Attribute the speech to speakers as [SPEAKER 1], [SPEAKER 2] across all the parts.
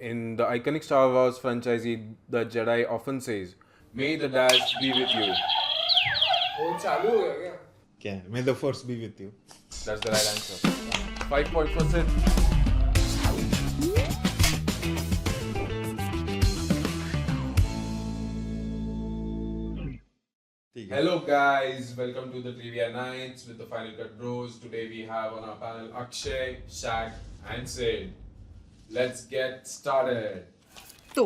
[SPEAKER 1] In the iconic Star Wars franchise, the Jedi often says, "May the Dash be with you."
[SPEAKER 2] वो चालू हो गया क्या?
[SPEAKER 3] क्या है? May the force be with you.
[SPEAKER 1] That's the right answer. 5 points for Sid.
[SPEAKER 3] ठीक है.
[SPEAKER 1] Hello guys, welcome to the Trivia Nights with the Final Cut Bros. Today we have on our panel Akshay, Shaq and Sid. Let's get started.
[SPEAKER 4] तो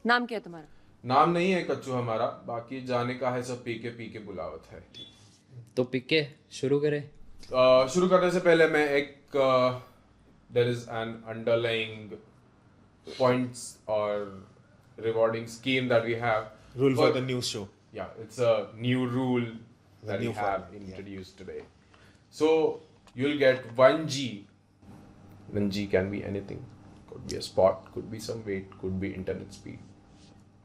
[SPEAKER 4] नाम क्या है तुम्हारा?
[SPEAKER 1] नाम नहीं है कच्चू हमारा, बाकी जाने का है सब पी के बुलावत है.
[SPEAKER 5] तो पिके शुरू करें.
[SPEAKER 1] शुरू करने से पहले मैं एक there is an underlying points or rewarding scheme that we have.
[SPEAKER 3] Rule for the news show.
[SPEAKER 1] Yeah, it's a new rule that we
[SPEAKER 3] new
[SPEAKER 1] have
[SPEAKER 3] format,
[SPEAKER 1] introduced today. So you'll get 1G. 1G can be anything. Could be a spot, could be some weight, could be internet speed.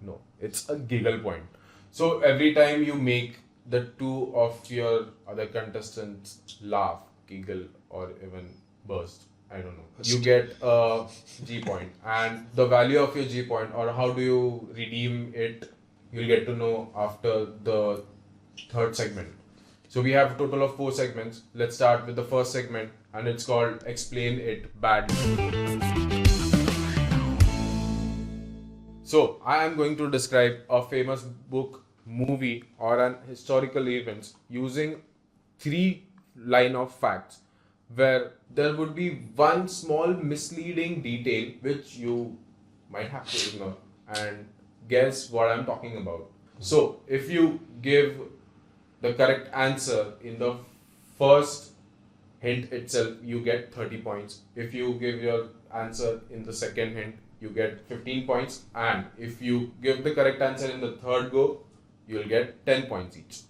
[SPEAKER 1] No, it's a giggle point. So every time you make the two of your other contestants laugh, giggle, or even burst, I don't know, you get a G point. And the value of your G point, or how do you redeem it, you'll get to know after the third segment. So we have a total of 4 segments. Let's start with the first segment, and it's called Explain It Badly. So I am going to describe a famous book, movie, or an historical event using 3 line of facts, where there would be one small misleading detail which you might have to ignore and guess what I'm talking about. So if you give the correct answer in the first hint itself, you get 30 points. If you give your answer in the second hint, you get 15 points. And if you give the correct answer in the third go, you'll get 10 points each.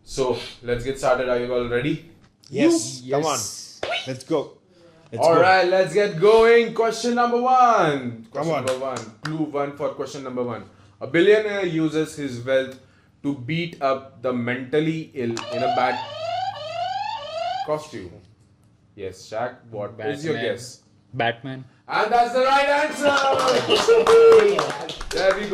[SPEAKER 1] So let's get started. Are you all ready?
[SPEAKER 3] Yes. Come on. Let's go.
[SPEAKER 1] Alright, let's get going. Question number 1.
[SPEAKER 3] Come on.
[SPEAKER 1] Number 1. Clue 1 for question number 1. A billionaire uses his wealth to beat up the mentally ill in a bad costume. Yes, Shaq, what is your
[SPEAKER 5] Batman.
[SPEAKER 1] guess?
[SPEAKER 5] Batman.
[SPEAKER 1] And that's the right answer! There we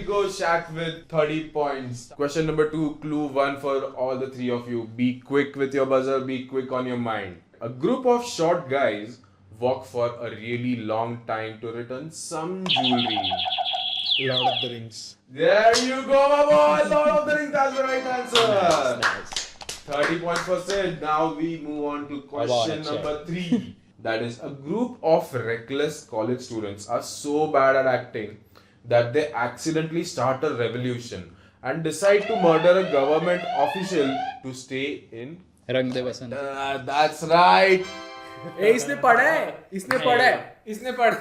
[SPEAKER 1] go, Shaq with 30 points. Question number 2, clue 1 for all the 3 of you. Be quick with your buzzer, be quick on your mind. A group of short guys walk for a really long time to return some jewelry.
[SPEAKER 3] Lord of the Rings.
[SPEAKER 1] There you go, my boy! Lord of the Rings, that's the right answer! 30 points for Sid. Now we move on to question
[SPEAKER 5] Akshay?
[SPEAKER 1] number 3. That is, a group of reckless college students are so bad at acting that they accidentally start a revolution and decide to murder a government official to stay in.
[SPEAKER 5] रंग दे बसंत.
[SPEAKER 1] That's right!
[SPEAKER 2] ए इसने पढ़ा है इसने पढ़ा.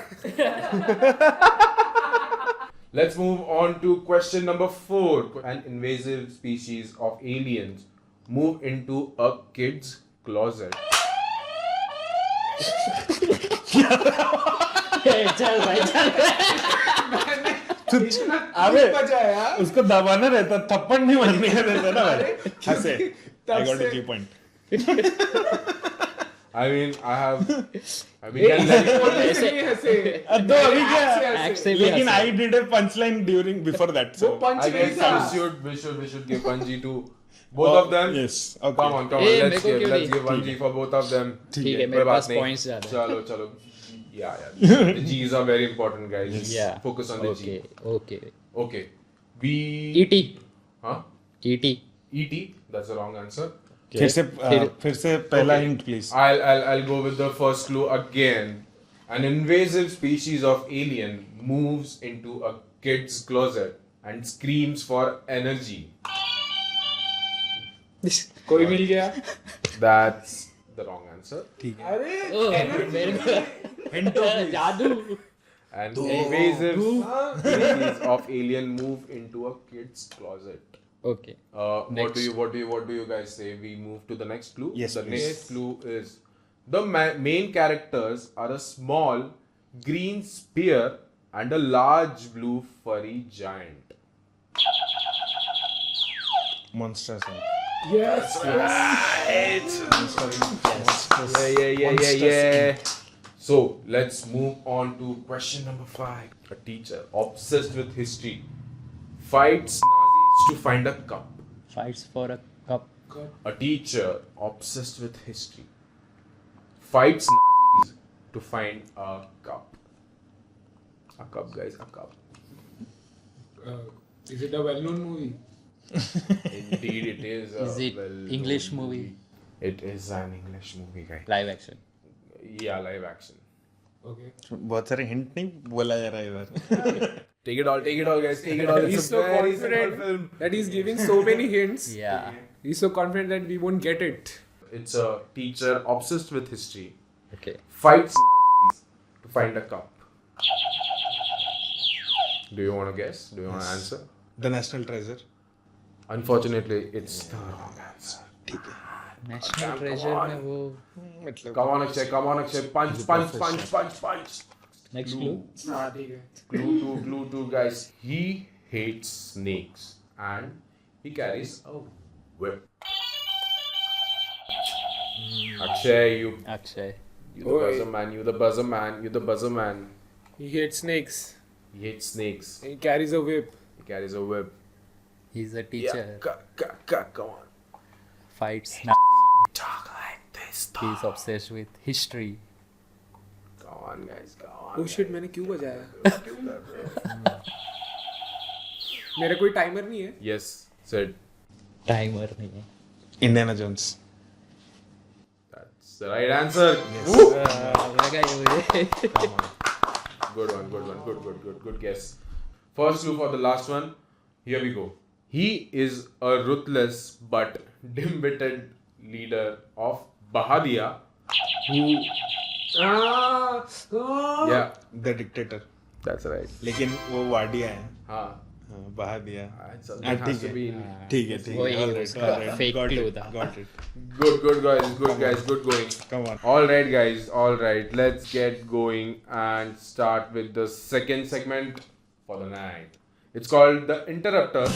[SPEAKER 1] Let's move on to question number 4. An invasive species of aliens move into a kid's closet.
[SPEAKER 5] चल भाई चल.
[SPEAKER 3] अबे
[SPEAKER 2] बचा यार.
[SPEAKER 3] उसको दबाना रहता, थप्पड़ नहीं मारने का रहता ना भाई. ऐसे. I got a G point.
[SPEAKER 1] I mean, we can let
[SPEAKER 2] ऐसे
[SPEAKER 3] तो अभी क्या?
[SPEAKER 5] Act से भी
[SPEAKER 3] लेकिन
[SPEAKER 5] हंसे.
[SPEAKER 3] I did a punchline before that.
[SPEAKER 2] वो
[SPEAKER 3] So.
[SPEAKER 2] पंच
[SPEAKER 1] I
[SPEAKER 2] नहीं
[SPEAKER 1] guess
[SPEAKER 2] था.
[SPEAKER 1] we should give 1G to both of them.
[SPEAKER 3] Yes. Okay.
[SPEAKER 1] Come on,
[SPEAKER 5] A,
[SPEAKER 1] let's
[SPEAKER 5] मेरे को क्यों
[SPEAKER 1] give
[SPEAKER 5] नहीं?
[SPEAKER 1] 1G for both of them.
[SPEAKER 5] ठीक है,
[SPEAKER 1] कोई
[SPEAKER 5] मेरे
[SPEAKER 1] बात
[SPEAKER 5] पास
[SPEAKER 1] नहीं.
[SPEAKER 5] points ज्यादा है.
[SPEAKER 1] चलो. Yeah. The G's are very important, guys.
[SPEAKER 5] Yeah.
[SPEAKER 1] Focus on the
[SPEAKER 5] Okay.
[SPEAKER 1] G.
[SPEAKER 5] Okay.
[SPEAKER 1] Okay. We.
[SPEAKER 5] E.T.
[SPEAKER 1] Huh?
[SPEAKER 5] E.T.
[SPEAKER 1] E.T. That's the wrong answer.
[SPEAKER 3] फिर से पहला
[SPEAKER 1] Okay.
[SPEAKER 3] hint please.
[SPEAKER 1] I'll go with the first clue again. An invasive species of alien moves into a kid's closet and screams for energy.
[SPEAKER 2] कोई मिल गया.
[SPEAKER 1] That's the wrong answer.
[SPEAKER 2] अरे
[SPEAKER 5] मेरे को जादू.
[SPEAKER 1] An invasive species of alien move into a kid's closet.
[SPEAKER 5] Okay.
[SPEAKER 1] What
[SPEAKER 5] Next.
[SPEAKER 1] do you guys say? We move to the next clue.
[SPEAKER 3] Yes,
[SPEAKER 1] The
[SPEAKER 3] please.
[SPEAKER 1] next clue is the main characters are a small green spear and a large blue furry giant.
[SPEAKER 3] Monsters.
[SPEAKER 2] yes.
[SPEAKER 1] Yeah. So let's move on to question number 5. A teacher obsessed with history fights Nazis to find a cup.
[SPEAKER 5] Fights for a cup.
[SPEAKER 1] A teacher obsessed with history fights Nazis to find a cup. A cup, guys, a cup.
[SPEAKER 2] Is it a well-known movie?
[SPEAKER 1] Indeed, it is.
[SPEAKER 5] Is it English movie?
[SPEAKER 1] It is an English movie, guys.
[SPEAKER 5] Live action.
[SPEAKER 1] Yeah, live action.
[SPEAKER 2] Okay.
[SPEAKER 3] बहुत सारे hint नहीं बोला जा रहा है इधर.
[SPEAKER 1] Take it all, guys. Take it all.
[SPEAKER 2] He's
[SPEAKER 1] It's a
[SPEAKER 2] so
[SPEAKER 1] very simple
[SPEAKER 2] confident
[SPEAKER 1] film.
[SPEAKER 2] that he's giving so many hints.
[SPEAKER 5] Yeah.
[SPEAKER 2] He's so confident that we won't get it.
[SPEAKER 1] It's a teacher obsessed with history
[SPEAKER 5] Okay.
[SPEAKER 1] fights Nazis to find a cup. Do you want to guess? Do you want to answer?
[SPEAKER 3] The National Treasure.
[SPEAKER 1] Unfortunately, it's the wrong answer.
[SPEAKER 5] National Treasure में वो.
[SPEAKER 3] मतलब
[SPEAKER 1] Come on, Akshay. Punch.
[SPEAKER 5] Next clue.
[SPEAKER 2] हाँ ठीक है.
[SPEAKER 1] Clue two, guys. He hates snakes and he carries a whip. Akshay, you
[SPEAKER 5] Akshay.
[SPEAKER 1] the buzzer man.
[SPEAKER 2] He hates snakes.
[SPEAKER 1] He hates snakes.
[SPEAKER 2] He carries a whip.
[SPEAKER 1] He carries a whip.
[SPEAKER 5] He's a teacher.
[SPEAKER 1] Come on.
[SPEAKER 5] Fights Nazi.
[SPEAKER 1] Talk like this.
[SPEAKER 5] He's obsessed with history.
[SPEAKER 1] Come on, guys. Come on.
[SPEAKER 2] Oh shit, मैंने क्यों बजाया? मेरा कोई timer नहीं है.
[SPEAKER 1] Yes, said.
[SPEAKER 5] Timer नहीं है.
[SPEAKER 3] Indiana Jones.
[SPEAKER 1] That's the right answer.
[SPEAKER 5] लगा ये मुझे.
[SPEAKER 1] Come on. Good one. Good guess. First clue for the last one. Here we go. He is a ruthless but dim-witted leader of Bahadiya who... Yeah,
[SPEAKER 3] The Dictator.
[SPEAKER 1] that's right.
[SPEAKER 3] लेकिन वो वाडिया है.
[SPEAKER 1] हाँ.
[SPEAKER 3] हाँ, बहा दिया.
[SPEAKER 1] Something has to be...
[SPEAKER 3] ठीक है.
[SPEAKER 5] वही
[SPEAKER 3] All right.
[SPEAKER 5] उसका fake
[SPEAKER 3] Got
[SPEAKER 5] clue
[SPEAKER 3] it.
[SPEAKER 5] था.
[SPEAKER 3] Got it.
[SPEAKER 1] Good guys. Good going.
[SPEAKER 3] Come on.
[SPEAKER 1] Alright guys, alright. Let's get going and start with the second segment for the night. It's called The Interrupter,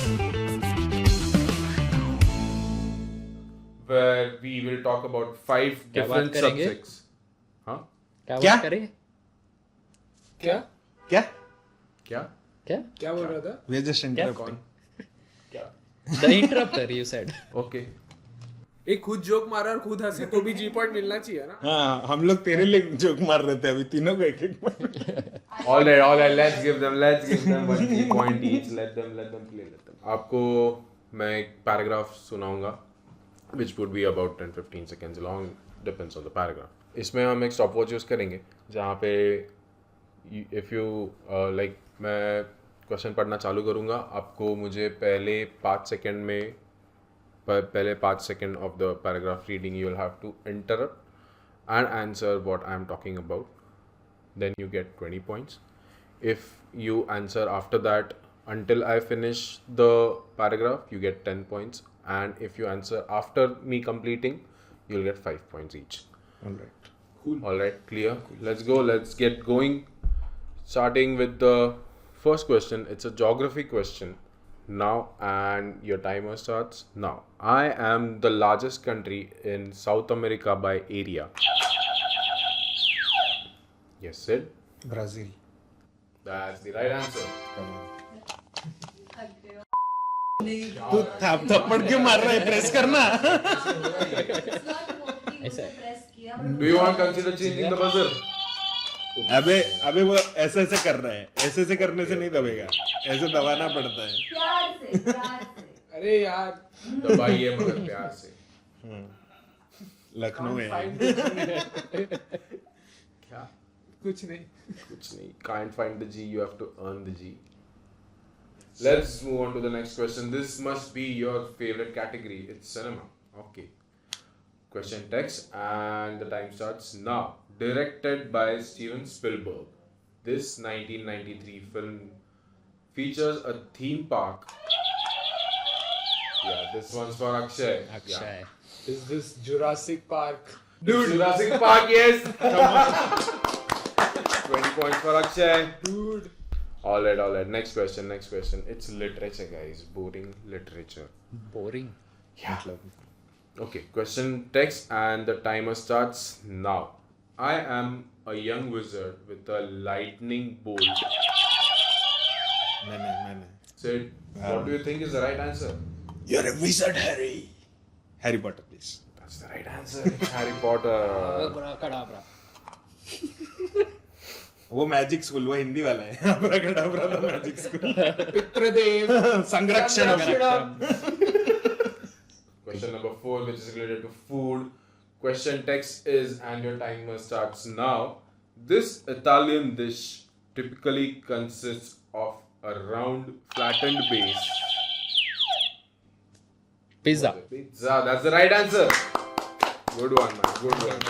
[SPEAKER 1] where we will talk about 5
[SPEAKER 5] क्या
[SPEAKER 1] different
[SPEAKER 5] बात करेंगे?
[SPEAKER 1] subjects. Huh?
[SPEAKER 5] क्या
[SPEAKER 3] क्या?
[SPEAKER 5] बात करें?
[SPEAKER 2] क्या?
[SPEAKER 3] क्या?
[SPEAKER 1] क्या?
[SPEAKER 5] क्या?
[SPEAKER 2] क्या बोल रहा था?
[SPEAKER 3] We are just interrupting.
[SPEAKER 1] क्या?
[SPEAKER 5] The interrupter you said.
[SPEAKER 1] Okay.
[SPEAKER 2] एक खुद जोक मारा और खुद हंसे तो भी जी पॉइंट मिलना चाहिए ना.
[SPEAKER 3] हाँ, हम लोग तेरे लिए जोक मार रहे थे अभी तीनों को एक
[SPEAKER 1] Alright. Let's give them 1 point each. Let them play. आपको मैं एक पैराग्राफ सुनाऊंगा, which would be about 10-15 seconds long. Depends on the paragraph. इसमें हम एक stopwatch यूज करेंगे जहाँ पे if you like मैं क्वेश्चन पढ़ना चालू करूँगा, आपको मुझे पहले 5 सेकंड में पहले 5 second of the paragraph reading you will have to interrupt and answer what I am talking about. Then you get 20 points. If you answer after that until I finish the paragraph, you get 10 points. And if you answer after me completing, you'll get 5 points each.
[SPEAKER 3] All right.
[SPEAKER 1] All right, clear? Let's go. Let's get going. Starting with the first question. It's a geography question now, and your timer starts now. I am the largest country in South America by area. Yes, Sid?
[SPEAKER 3] Brazil.
[SPEAKER 1] That's the right answer.
[SPEAKER 3] तू थप्पड़ क्यों मार रहा है? Press करना.
[SPEAKER 5] ऐसा.
[SPEAKER 1] Do you want to consider changing the buzzer?
[SPEAKER 3] अबे वो ऐसे कर रहा है. ऐसे करने से नहीं दबेगा. ऐसे दबाना पड़ता है.
[SPEAKER 6] प्यार से.
[SPEAKER 2] अरे यार.
[SPEAKER 1] दबाइए मगर प्यार से.
[SPEAKER 3] लखनऊ में.
[SPEAKER 1] क्या?
[SPEAKER 2] कुछ नहीं.
[SPEAKER 1] Can't find the G. You have to earn the G. Let's move on to the next question. This must be your favorite category. It's cinema. Okay. Question text and the time starts now. Directed by Steven Spielberg. This 1993 film features a theme park. Yeah, this one's for Akshay.
[SPEAKER 5] Akshay.
[SPEAKER 2] Is this Jurassic Park?
[SPEAKER 1] Dude, Jurassic Park, yes. Come on. 20 points for Akshay.
[SPEAKER 2] Dude.
[SPEAKER 1] All right. Next question. It's literature, guys. Boring literature.
[SPEAKER 5] Boring.
[SPEAKER 1] Yeah. Okay. Question text and the timer starts now. I am a young wizard with a lightning bolt.
[SPEAKER 3] मैंने
[SPEAKER 1] Sid, what do you think is the right answer?
[SPEAKER 3] You're a wizard, Harry. Harry Potter, please.
[SPEAKER 1] That's the right answer. It's Harry Potter.
[SPEAKER 5] Abracadabra.
[SPEAKER 3] वो magic school वो हिंदी वाला है अब्राकडाब्रा तो magic school
[SPEAKER 2] पितृदेव
[SPEAKER 3] संरक्षण
[SPEAKER 1] Question number 4, which is related to food. Question text is, and your timer starts now. This Italian dish typically consists of a round, flattened base.
[SPEAKER 5] Pizza.
[SPEAKER 1] Pizza. That's the right answer. Good one, man. Good one.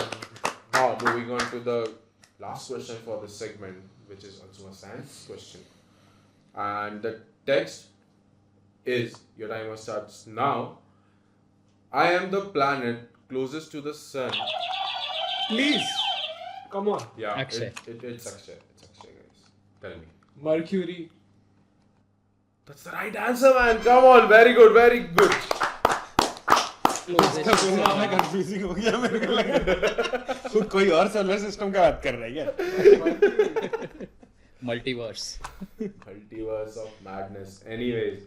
[SPEAKER 1] Now, moving on to the last question for this segment, which is also a science question. And the text is, your timer starts now. I am the planet closest to the sun.
[SPEAKER 2] Please, come on.
[SPEAKER 1] Yeah,
[SPEAKER 5] Akshay.
[SPEAKER 1] It's Akshay. It's Akshay, guys. Tell me.
[SPEAKER 2] Mercury.
[SPEAKER 1] That's the right answer, man. Come on. Very good. Very good.
[SPEAKER 3] Confusing हो गया मेरे को लगा खुद कोई और solar system का बात कर रहा है क्या
[SPEAKER 5] Multiverse.
[SPEAKER 1] Multiverse of madness. Anyways,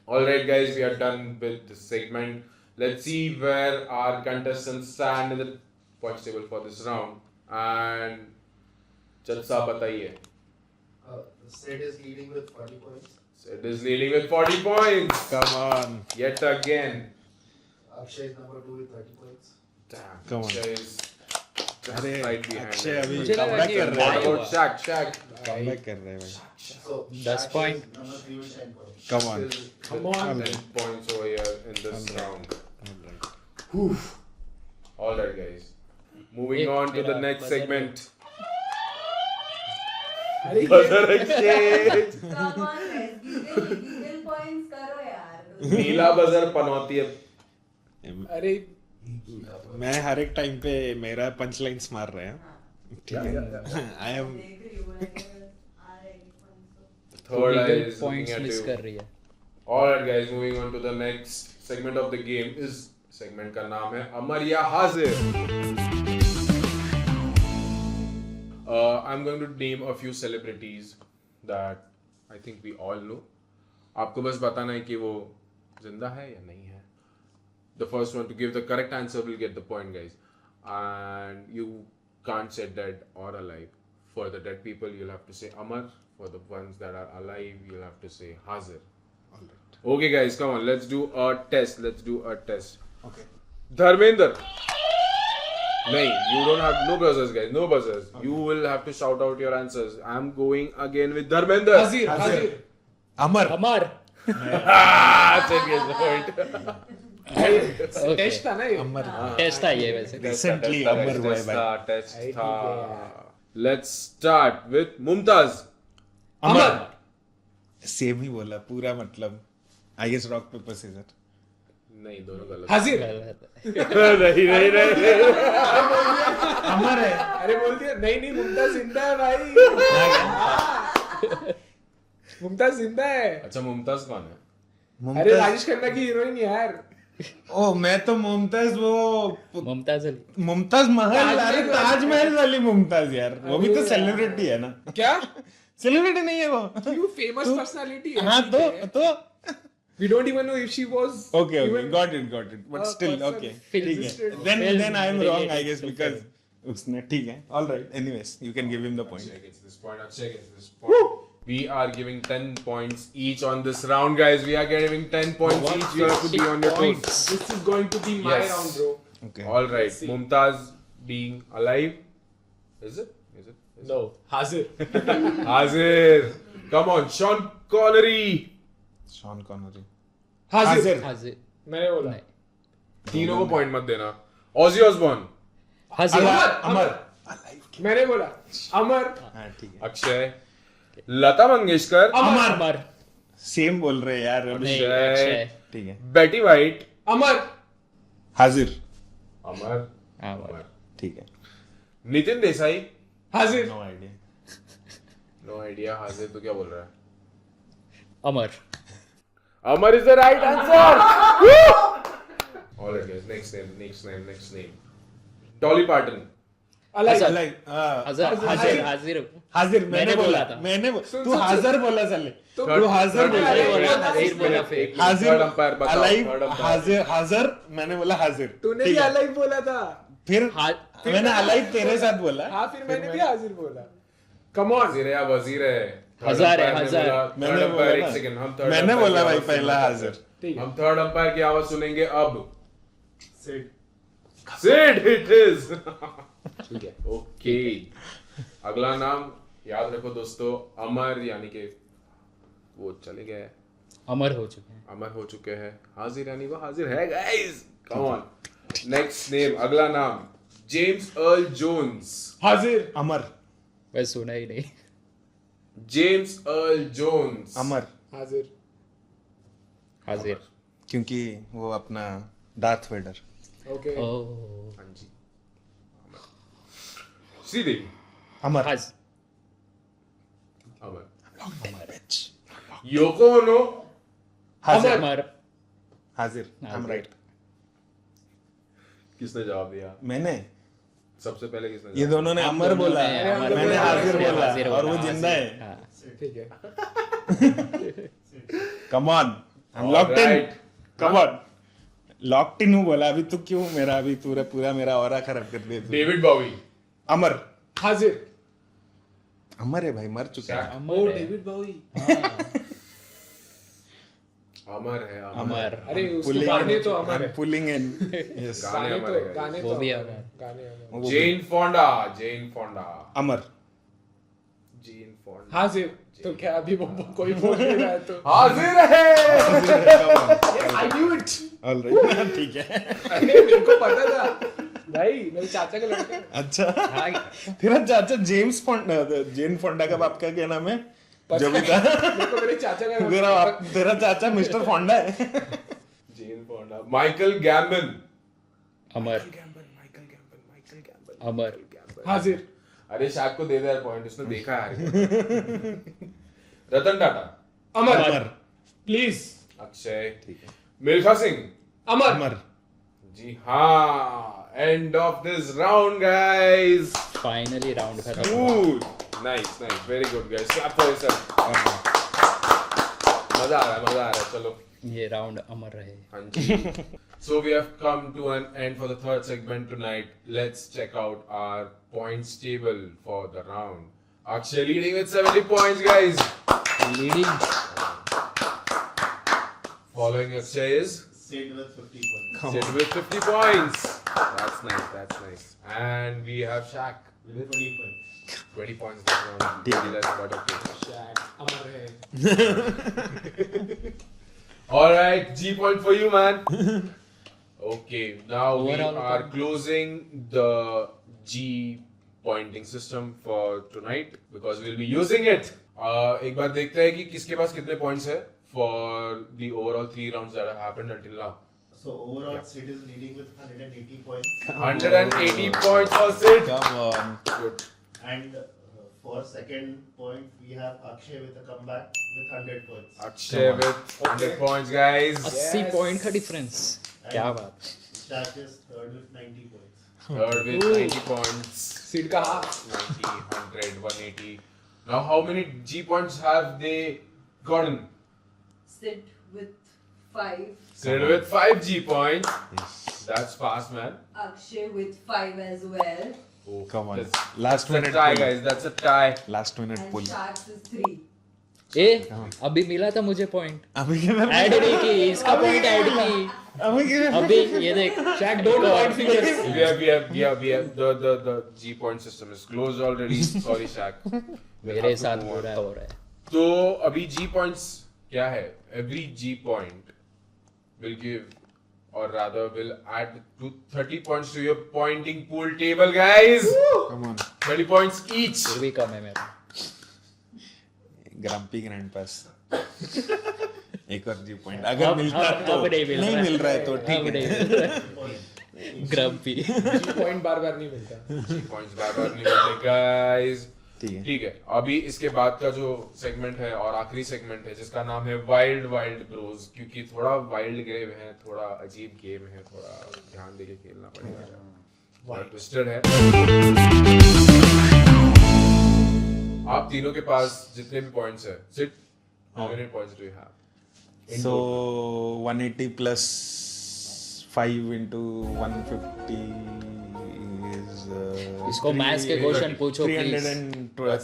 [SPEAKER 1] alright, guys, we are done with this segment. Let's see where our contestants stand in the points table for this round. And Chad साहब बताइए.
[SPEAKER 6] Sid is leading with 40 points.
[SPEAKER 1] Sid is leading with 40 points.
[SPEAKER 3] Come on
[SPEAKER 1] Yet again.
[SPEAKER 6] Akshay is number 2 with 30 points.
[SPEAKER 1] Damn.
[SPEAKER 3] Come on.
[SPEAKER 1] Akshay is just
[SPEAKER 3] अरे
[SPEAKER 1] right behind.
[SPEAKER 3] Akshay अभी
[SPEAKER 2] मुझे लगा
[SPEAKER 3] comeback
[SPEAKER 2] कि
[SPEAKER 3] कर
[SPEAKER 1] What
[SPEAKER 3] रहा है
[SPEAKER 1] about Shaq?
[SPEAKER 3] कमबैक कर रहे हैं भाई
[SPEAKER 6] So,
[SPEAKER 5] 10
[SPEAKER 6] Shaq
[SPEAKER 5] point.
[SPEAKER 6] is number 3 with 10 points.
[SPEAKER 3] Come on
[SPEAKER 2] Come on.
[SPEAKER 1] 10 points over here in this round. Alright, guys. Moving
[SPEAKER 5] Ek
[SPEAKER 1] on to the
[SPEAKER 5] mera
[SPEAKER 1] next
[SPEAKER 5] buzzer
[SPEAKER 1] segment.
[SPEAKER 2] अरे
[SPEAKER 1] Buzzer exchange.
[SPEAKER 7] Come on, guys. Legal points करो यार.
[SPEAKER 1] नीला buzzer पनौती है.
[SPEAKER 2] अरे
[SPEAKER 3] मैं हर एक time पे मेरा पंच lines मार रहे हैं ठीक है आई एम
[SPEAKER 7] देख रही हूँ मैं आ रही हूँ.
[SPEAKER 1] Third eye
[SPEAKER 5] Legal
[SPEAKER 1] is looking
[SPEAKER 5] points
[SPEAKER 1] at
[SPEAKER 5] miss
[SPEAKER 1] you.
[SPEAKER 5] कर रही है.
[SPEAKER 1] Alright, guys. Moving on to the next segment of the game. इस segment का नाम है अमर या हाजिर. I'm going to name a few celebrities that I think we all know. आपको बस बताना है कि वो जिंदा है या नहीं है. The first one to give the correct answer will get the point, guys. And you can't say dead or alive. For the dead people, you'll have to say Amar. For the ones that are alive, you'll have to say Hazir. Okay, guys, come on. Let's do a test.
[SPEAKER 3] Okay
[SPEAKER 1] Dharmender. No, you don't have no buzzers, guys. No buzzers. You will have to shout out your answers. I'm going again with Dharmender.
[SPEAKER 2] हाजिर
[SPEAKER 3] Amar
[SPEAKER 5] Amar.
[SPEAKER 1] Check his point.
[SPEAKER 2] Test था ना ये.
[SPEAKER 3] अमर
[SPEAKER 5] Test है ये वैसे.
[SPEAKER 3] Recently अमर हुआ है भाई
[SPEAKER 1] Test था. Let's start with Mumtaz.
[SPEAKER 2] Amar.
[SPEAKER 3] Same ही बोला पूरा मतलब I guess rock paper scissor
[SPEAKER 1] नहीं, दोनों गलत.
[SPEAKER 2] हाजिर.
[SPEAKER 1] नहीं.
[SPEAKER 3] अमर है
[SPEAKER 2] अरे बोल दिया. नहीं मुमताज जिंदा है भाई. मुमताज जिंदा है.
[SPEAKER 1] अच्छा, मुमताज कौन है?
[SPEAKER 2] अरे राजेश खन्ना की हीरोइन यार.
[SPEAKER 3] ओ मैं तो मुमताज वो
[SPEAKER 5] मुमताज अली.
[SPEAKER 3] मुमताज महल अरे ताजमहल वाली मुमताज यार वो भी तो सेलिब्रिटी है ना
[SPEAKER 2] क्या?
[SPEAKER 3] सेलिब्रिटी नहीं है वो
[SPEAKER 2] You famous personality है.
[SPEAKER 3] हाँ
[SPEAKER 2] ठीक है.
[SPEAKER 3] तो
[SPEAKER 2] We don't even know if she was.
[SPEAKER 3] okay
[SPEAKER 2] even-
[SPEAKER 3] got it but still
[SPEAKER 2] person
[SPEAKER 3] okay
[SPEAKER 5] film
[SPEAKER 3] ठीक है
[SPEAKER 2] existed.
[SPEAKER 3] then I am wrong I
[SPEAKER 5] related
[SPEAKER 3] guess
[SPEAKER 5] to
[SPEAKER 3] because उसने ठीक है all right anyways you can give him the point
[SPEAKER 1] Akshay gets this point. Akshay gets this point. We are giving 10 points each on this round, guys. We are giving 10 points each. You have to be on your toes.
[SPEAKER 2] This is going to be my
[SPEAKER 1] Yes.
[SPEAKER 2] round, bro.
[SPEAKER 3] okay
[SPEAKER 1] All right. Mumtaz being alive. Is it?
[SPEAKER 2] No. Hazir.
[SPEAKER 1] Hazir. Come on, Sean Connery.
[SPEAKER 3] Sean Connery
[SPEAKER 2] हाजिर.
[SPEAKER 5] हाजिर.
[SPEAKER 2] मैंने बोला.
[SPEAKER 5] नहीं.
[SPEAKER 1] तीनों को point मत देना. Ozzy Osbourne.
[SPEAKER 5] हाजिर.
[SPEAKER 3] अमर
[SPEAKER 2] मैंने बोला. अमर.
[SPEAKER 3] हाँ ठीक है
[SPEAKER 1] अक्षय. लता मंगेशकर.
[SPEAKER 5] अमर.
[SPEAKER 3] सेम बोल रहे हैं यार अभी
[SPEAKER 5] नहीं,
[SPEAKER 1] अक्षय.
[SPEAKER 5] अक्षय.
[SPEAKER 3] ठीक है
[SPEAKER 1] बेटी वाइट.
[SPEAKER 2] अमर.
[SPEAKER 3] हाजिर
[SPEAKER 1] अमर.
[SPEAKER 5] अमर.
[SPEAKER 3] ठीक है
[SPEAKER 1] नितिन देसाई.
[SPEAKER 2] हाजिर.
[SPEAKER 3] No idea
[SPEAKER 1] no idea. हाजिर तो क्या बोल रहा है?
[SPEAKER 5] अमर.
[SPEAKER 1] Amar is the right answer. All right, guys. Next name. Dolly Parton.
[SPEAKER 2] Alive.
[SPEAKER 3] Alive, हाँ,
[SPEAKER 5] हाजिर हाजिर
[SPEAKER 3] हाजिर मैंने बोला
[SPEAKER 5] था।
[SPEAKER 3] तू हाजिर बोला साले तू हाजिर बोला
[SPEAKER 5] हाजिर बोला फिर
[SPEAKER 3] हाजिर
[SPEAKER 1] Third umpire बताओ,
[SPEAKER 3] अलाइव
[SPEAKER 1] third umpire.
[SPEAKER 3] हाजिर हाजिर मैंने बोला हाजिर
[SPEAKER 2] तूने
[SPEAKER 3] ठीक
[SPEAKER 2] भी
[SPEAKER 3] है।
[SPEAKER 2] अलाइव बोला था।
[SPEAKER 3] फिर मैंने अलाइव तेरे साथ बोला
[SPEAKER 2] हाँ फिर मैंने भी हाजिर बोला। Come on.
[SPEAKER 1] वजीर है या वजीर है? Third
[SPEAKER 5] हजार है,
[SPEAKER 1] umpire ने
[SPEAKER 5] हजार।
[SPEAKER 1] बोला,
[SPEAKER 3] मैंने
[SPEAKER 1] third
[SPEAKER 3] बोला
[SPEAKER 1] umpire,
[SPEAKER 3] ना।
[SPEAKER 1] एक सेकंड, हम third
[SPEAKER 3] मैंने
[SPEAKER 1] umpire
[SPEAKER 3] बोला
[SPEAKER 1] की
[SPEAKER 3] भाई
[SPEAKER 1] आवाज
[SPEAKER 3] पहला
[SPEAKER 1] सुनना
[SPEAKER 3] हाजिर।
[SPEAKER 1] चाहते हैं।
[SPEAKER 2] ठीक है।
[SPEAKER 1] हम थर्ड अंपायर की आवाज सुनेंगे अब।
[SPEAKER 6] Sid.
[SPEAKER 1] Sid it is. ठीक है, ओके। अगला नाम याद रखो दोस्तों, अमर, यानी कि वो चले गए,
[SPEAKER 5] अमर हो चुके हैं।
[SPEAKER 1] अमर हो चुके हैं। हाजिर यानी वो हाजिर है guys, come on. Next name, अगला नाम, जेम्स अर्ल जोन्स।
[SPEAKER 2] हाजिर।
[SPEAKER 3] अमर
[SPEAKER 5] वैसे सुना ही नहीं।
[SPEAKER 1] James earl Jones.
[SPEAKER 3] अमर
[SPEAKER 2] हाजिर।
[SPEAKER 5] हाजिर।
[SPEAKER 3] क्योंकि वो अपना डार्थ वेडर
[SPEAKER 2] ओके।
[SPEAKER 5] ओह
[SPEAKER 1] हाँ जी, श्रीदेवी।
[SPEAKER 3] अमर
[SPEAKER 5] हाज
[SPEAKER 1] अमर। योको ओनो।
[SPEAKER 3] हाजिर
[SPEAKER 5] अमर
[SPEAKER 3] हाजिर आई एम राइट
[SPEAKER 1] किसने जवाब दिया?
[SPEAKER 3] मैंने
[SPEAKER 1] सबसे पहले किसने
[SPEAKER 3] ये
[SPEAKER 1] जवाब
[SPEAKER 3] दोनों ने
[SPEAKER 5] आप
[SPEAKER 3] अमर
[SPEAKER 5] दोनों
[SPEAKER 3] बोला
[SPEAKER 5] ने अमर
[SPEAKER 3] मैंने
[SPEAKER 5] बोला,
[SPEAKER 3] हाजिर
[SPEAKER 5] उसने
[SPEAKER 3] बोला
[SPEAKER 5] हाजिर
[SPEAKER 3] और वो
[SPEAKER 5] बोला,
[SPEAKER 3] जिंदा
[SPEAKER 5] हाजिर।
[SPEAKER 3] है
[SPEAKER 5] हाँ।
[SPEAKER 2] ठीक है।
[SPEAKER 3] Come on I am
[SPEAKER 1] All
[SPEAKER 3] locked in
[SPEAKER 1] right.
[SPEAKER 3] Come on locked in हूँ बोला अभी तू क्यों मेरा अभी पूरा मेरा ऑरा खराब कर दिया तू
[SPEAKER 1] डेविड बॉवी।
[SPEAKER 3] अमर
[SPEAKER 2] हाजिर।
[SPEAKER 3] अमर है भाई मर चुका है
[SPEAKER 5] अमर
[SPEAKER 2] ओ
[SPEAKER 5] है।
[SPEAKER 2] डेविड बावी।
[SPEAKER 1] अमर है, अमर।
[SPEAKER 5] अमर
[SPEAKER 2] अरे उसके गाने तो अमर है।
[SPEAKER 3] पुलिंग इन यस
[SPEAKER 1] गाने
[SPEAKER 2] गाने
[SPEAKER 1] अमर
[SPEAKER 2] तो
[SPEAKER 1] है।
[SPEAKER 2] गाने
[SPEAKER 5] वो
[SPEAKER 2] तो
[SPEAKER 5] भी
[SPEAKER 2] अमर
[SPEAKER 5] अमर।
[SPEAKER 2] है। गाने अमर।
[SPEAKER 1] जेन फोंडा, जेन फोंडा।
[SPEAKER 3] अमर
[SPEAKER 1] जेन फोंडा।
[SPEAKER 2] हाजिर। तो क्या अभी वो कोई बोल नहीं रहा है तो
[SPEAKER 1] हाजिर है।
[SPEAKER 2] I knew it.
[SPEAKER 3] ऑलराइट ठीक है
[SPEAKER 2] अरे मेरे को पता था भाई, मेरे चाचा का लड़का है।
[SPEAKER 3] अच्छा
[SPEAKER 5] हाँ,
[SPEAKER 3] तेरा चाचा जेम्स फोंडा जेन फोंडा का बाप का क्या नाम है जो भी था
[SPEAKER 2] मेरे को मेरे चाचा का
[SPEAKER 3] तेरा चाचा मिस्टर फोंडा है
[SPEAKER 1] जेन फोंडा। माइकल गैम्बन।
[SPEAKER 5] अमर अमर
[SPEAKER 2] हाजिर।
[SPEAKER 1] अरे शाक को दे दे यार पॉइंट, उसने देखा है। रतन टाटा।
[SPEAKER 2] अमर। प्लीज।
[SPEAKER 1] अक्षय। ठीक है। मिल्खा सिंह।
[SPEAKER 2] अमर।
[SPEAKER 3] अमर
[SPEAKER 1] जी हाँ, end of this round guys.
[SPEAKER 5] Finally round खत्म हुआ।
[SPEAKER 1] Good. Nice, nice. Very good, guys. Clap for yourself. मजा आ रहा है, चलो।
[SPEAKER 5] ये राउंड अमर रहे।
[SPEAKER 1] हाँ जी। So we have come to an end for the third segment tonight. Let's check out our points table for the round. Akshay leading with 70 points, guys.
[SPEAKER 5] Leading
[SPEAKER 1] Following Akshay is
[SPEAKER 6] Sid with 50 points.
[SPEAKER 1] Sid with 50 points. That's nice, that's nice. And we have Shaq
[SPEAKER 6] With 20 points.
[SPEAKER 1] 20 points this round. Really less, but okay.
[SPEAKER 2] अमर है।
[SPEAKER 1] All right, G point for you, man. Okay, now we
[SPEAKER 5] Overall
[SPEAKER 1] are
[SPEAKER 5] point.
[SPEAKER 1] closing the G pointing system for tonight because we'll be using it. एक बार देखते हैं कि किसके पास कितने points है for the overall 3 rounds that have happened until now.
[SPEAKER 6] So overall, Sid is leading with 180 points.
[SPEAKER 1] 180 points for Sid.
[SPEAKER 3] come on
[SPEAKER 1] Good.
[SPEAKER 6] And for second point, we have Akshay with a comeback with 100 points.
[SPEAKER 1] Akshay with 100 points, guys.
[SPEAKER 5] 80 point का difference. क्या बात।
[SPEAKER 6] Shaq is third with 90 points.
[SPEAKER 1] Third with 90 points.
[SPEAKER 2] Seat का हाथ।
[SPEAKER 1] 90, 100, 180. Now, how many G points have they gotten?
[SPEAKER 7] Sit with 5.
[SPEAKER 1] Sid with 5 G points. That's fast, man.
[SPEAKER 7] Akshay with 5 as well.
[SPEAKER 1] Oh,
[SPEAKER 3] come on
[SPEAKER 1] That's,
[SPEAKER 3] last
[SPEAKER 1] that's a
[SPEAKER 3] minute
[SPEAKER 1] tie,
[SPEAKER 3] pull
[SPEAKER 1] guys. That's a tie.
[SPEAKER 3] last minute
[SPEAKER 7] And
[SPEAKER 3] pull
[SPEAKER 7] Sharks is 3.
[SPEAKER 5] ए अभी मिला था मुझे point.
[SPEAKER 3] अभी किधर
[SPEAKER 5] add नहीं की, इसका point add की।
[SPEAKER 3] अभी किधर
[SPEAKER 5] अभी ये देख
[SPEAKER 2] Shaq don't point fingers.
[SPEAKER 1] We have the G point system is closed already. Sorry, Shaq. We'll
[SPEAKER 5] मेरे
[SPEAKER 1] have to
[SPEAKER 5] साथ
[SPEAKER 1] move on.
[SPEAKER 5] बुरा हो रहा है।
[SPEAKER 1] तो अभी G points क्या है? Every G point will give, or rather will add to 30 points to your pointing pool table, guys.
[SPEAKER 3] come on
[SPEAKER 1] 20 points each.
[SPEAKER 5] फिर भी कम है मेरा।
[SPEAKER 3] ग्रम्पी ग्रैंड पास एक और जी पॉइंट अगर मिलता तो
[SPEAKER 5] अब नहीं
[SPEAKER 3] मिल रहा है तो
[SPEAKER 5] अब
[SPEAKER 3] ठीक
[SPEAKER 5] नहीं
[SPEAKER 3] है
[SPEAKER 5] मिल रहा है। ग्रम्पी।
[SPEAKER 2] पॉइंट बार बार नहीं मिलता।
[SPEAKER 1] G points बार नहीं मिलते, guys.
[SPEAKER 3] ठीक है
[SPEAKER 1] ठीक है, अभी इसके बाद का जो सेगमेंट है और आखिरी सेगमेंट है जिसका नाम है वाइल्ड वाइल्ड ब्रोज, क्योंकि थोड़ा वाइल्ड गेम है, थोड़ा अजीब गेम है, थोड़ा ध्यान देके खेलना पड़ेगा। ट्विस्टेड है। आप तीनों के पास जितने भी पॉइंट्स है, sit, how many points do you have?
[SPEAKER 3] So 180 plus 5 into 150 is
[SPEAKER 5] इसको मैथ्स के क्वेश्चन पूछो प्लीज।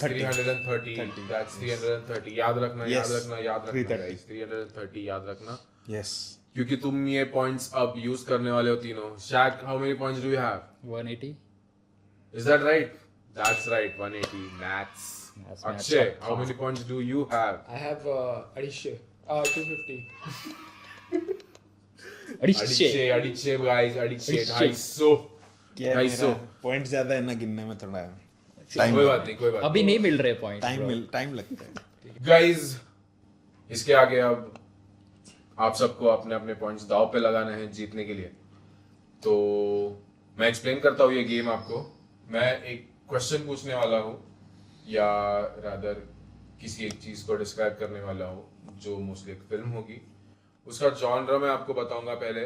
[SPEAKER 1] 330, that's 330, याद रखना, याद
[SPEAKER 3] Yes.
[SPEAKER 1] रखना, याद रखना
[SPEAKER 3] 330.
[SPEAKER 1] guys, 330 याद रखना,
[SPEAKER 3] Yes.
[SPEAKER 1] क्योंकि तुम ये पॉइंट्स अब यूज करने वाले हो तीनों। Shaik, how many points do you have?
[SPEAKER 5] 180
[SPEAKER 1] Is that right? That's right, 180. Maths.
[SPEAKER 5] Maths,
[SPEAKER 1] Akshay,
[SPEAKER 5] maths.
[SPEAKER 1] how many points do you have?
[SPEAKER 2] I have 250.
[SPEAKER 5] अड़िशे
[SPEAKER 1] Adiche, guys, Adiche,
[SPEAKER 5] Adiche.
[SPEAKER 1] 250.
[SPEAKER 3] क्या
[SPEAKER 1] 250.
[SPEAKER 3] पॉइंट ज्यादा है ना गिनने में थोड़ा
[SPEAKER 1] कोई बात नहीं, कोई बात
[SPEAKER 5] अभी नहीं मिल रहे पॉइंट।
[SPEAKER 3] टाइम लगता है।
[SPEAKER 1] नहीं। Guys, इसके आगे अब आप सबको अपने अपने पॉइंट्स दाव पे लगाने हैं जीतने के लिए। तो मैं एक्सप्लेन करता हूँ ये गेम आपको। मैं एक क्वेश्चन पूछने वाला हूँ, या रादर किसी एक चीज को डिस्क्राइब करने वाला हूँ जो मोस्टली एक फिल्म होगी। उसका जॉनरा मैं आपको बताऊंगा पहले।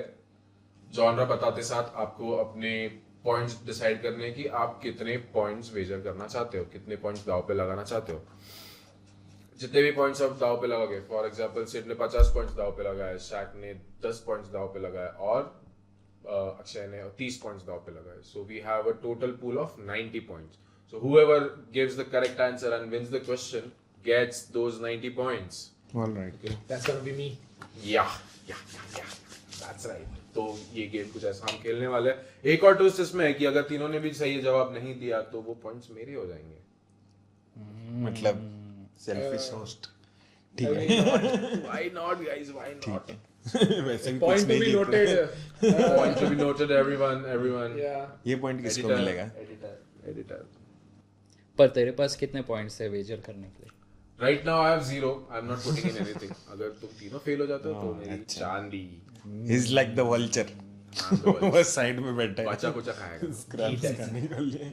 [SPEAKER 1] जॉनरा बताते साथ आपको अपने पॉइंट्स डिसाइड करने हैं कि आप कितने पॉइंट्स वेजर करना चाहते हो, कितने पॉइंट्स दाव पे लगाना चाहते हो। जितने भी पॉइंट्स आप दाव पे लगाओगे, फॉर एग्जांपल सिड ने 50 पॉइंट्स दाव पे लगाए, शैक ने 10 पॉइंट्स दाव पे लगाए और अक्षय ने 30 पॉइंट्स दाव पे लगाए। So we have a total pool of 90 points. So whoever gives the correct answer and wins the question gets those 90 points.
[SPEAKER 3] All right.
[SPEAKER 2] That's gonna be me.
[SPEAKER 1] Yeah. That's right. तो ये game कुछ ऐसा हम खेलने वाले हैं। एक और ट्विस्ट इसमें है कि अगर तीनों ने भी सही जवाब नहीं दिया तो वो पॉइंट्स मेरे हो जाएंगे।
[SPEAKER 3] मतलब सेल्फिश होस्ट। ठीक है।
[SPEAKER 1] Why not guys? Why not?
[SPEAKER 3] वैसे भी
[SPEAKER 2] Point
[SPEAKER 3] कुछ
[SPEAKER 2] to
[SPEAKER 3] नहीं
[SPEAKER 2] be
[SPEAKER 3] जीत
[SPEAKER 2] noted.
[SPEAKER 3] रहे।
[SPEAKER 1] Point to be noted, everyone.
[SPEAKER 2] Yeah.
[SPEAKER 3] ये पॉइंट किसको
[SPEAKER 1] Editor,
[SPEAKER 3] मिलेगा?
[SPEAKER 1] editor.
[SPEAKER 5] पर तेरे पास कितने पॉइंट्स है वेजर करने के लिए?
[SPEAKER 1] Right now I have 0. I'm not putting in anything. अगर तुम तीनों फेल हो जाते हो तो मेरी
[SPEAKER 3] अच्छा।
[SPEAKER 1] चांदी।
[SPEAKER 3] He's like the vulture. वो साइड में बैठा है।
[SPEAKER 1] बचा कुचा खाएगा।
[SPEAKER 3] Scraps खाने के लिए।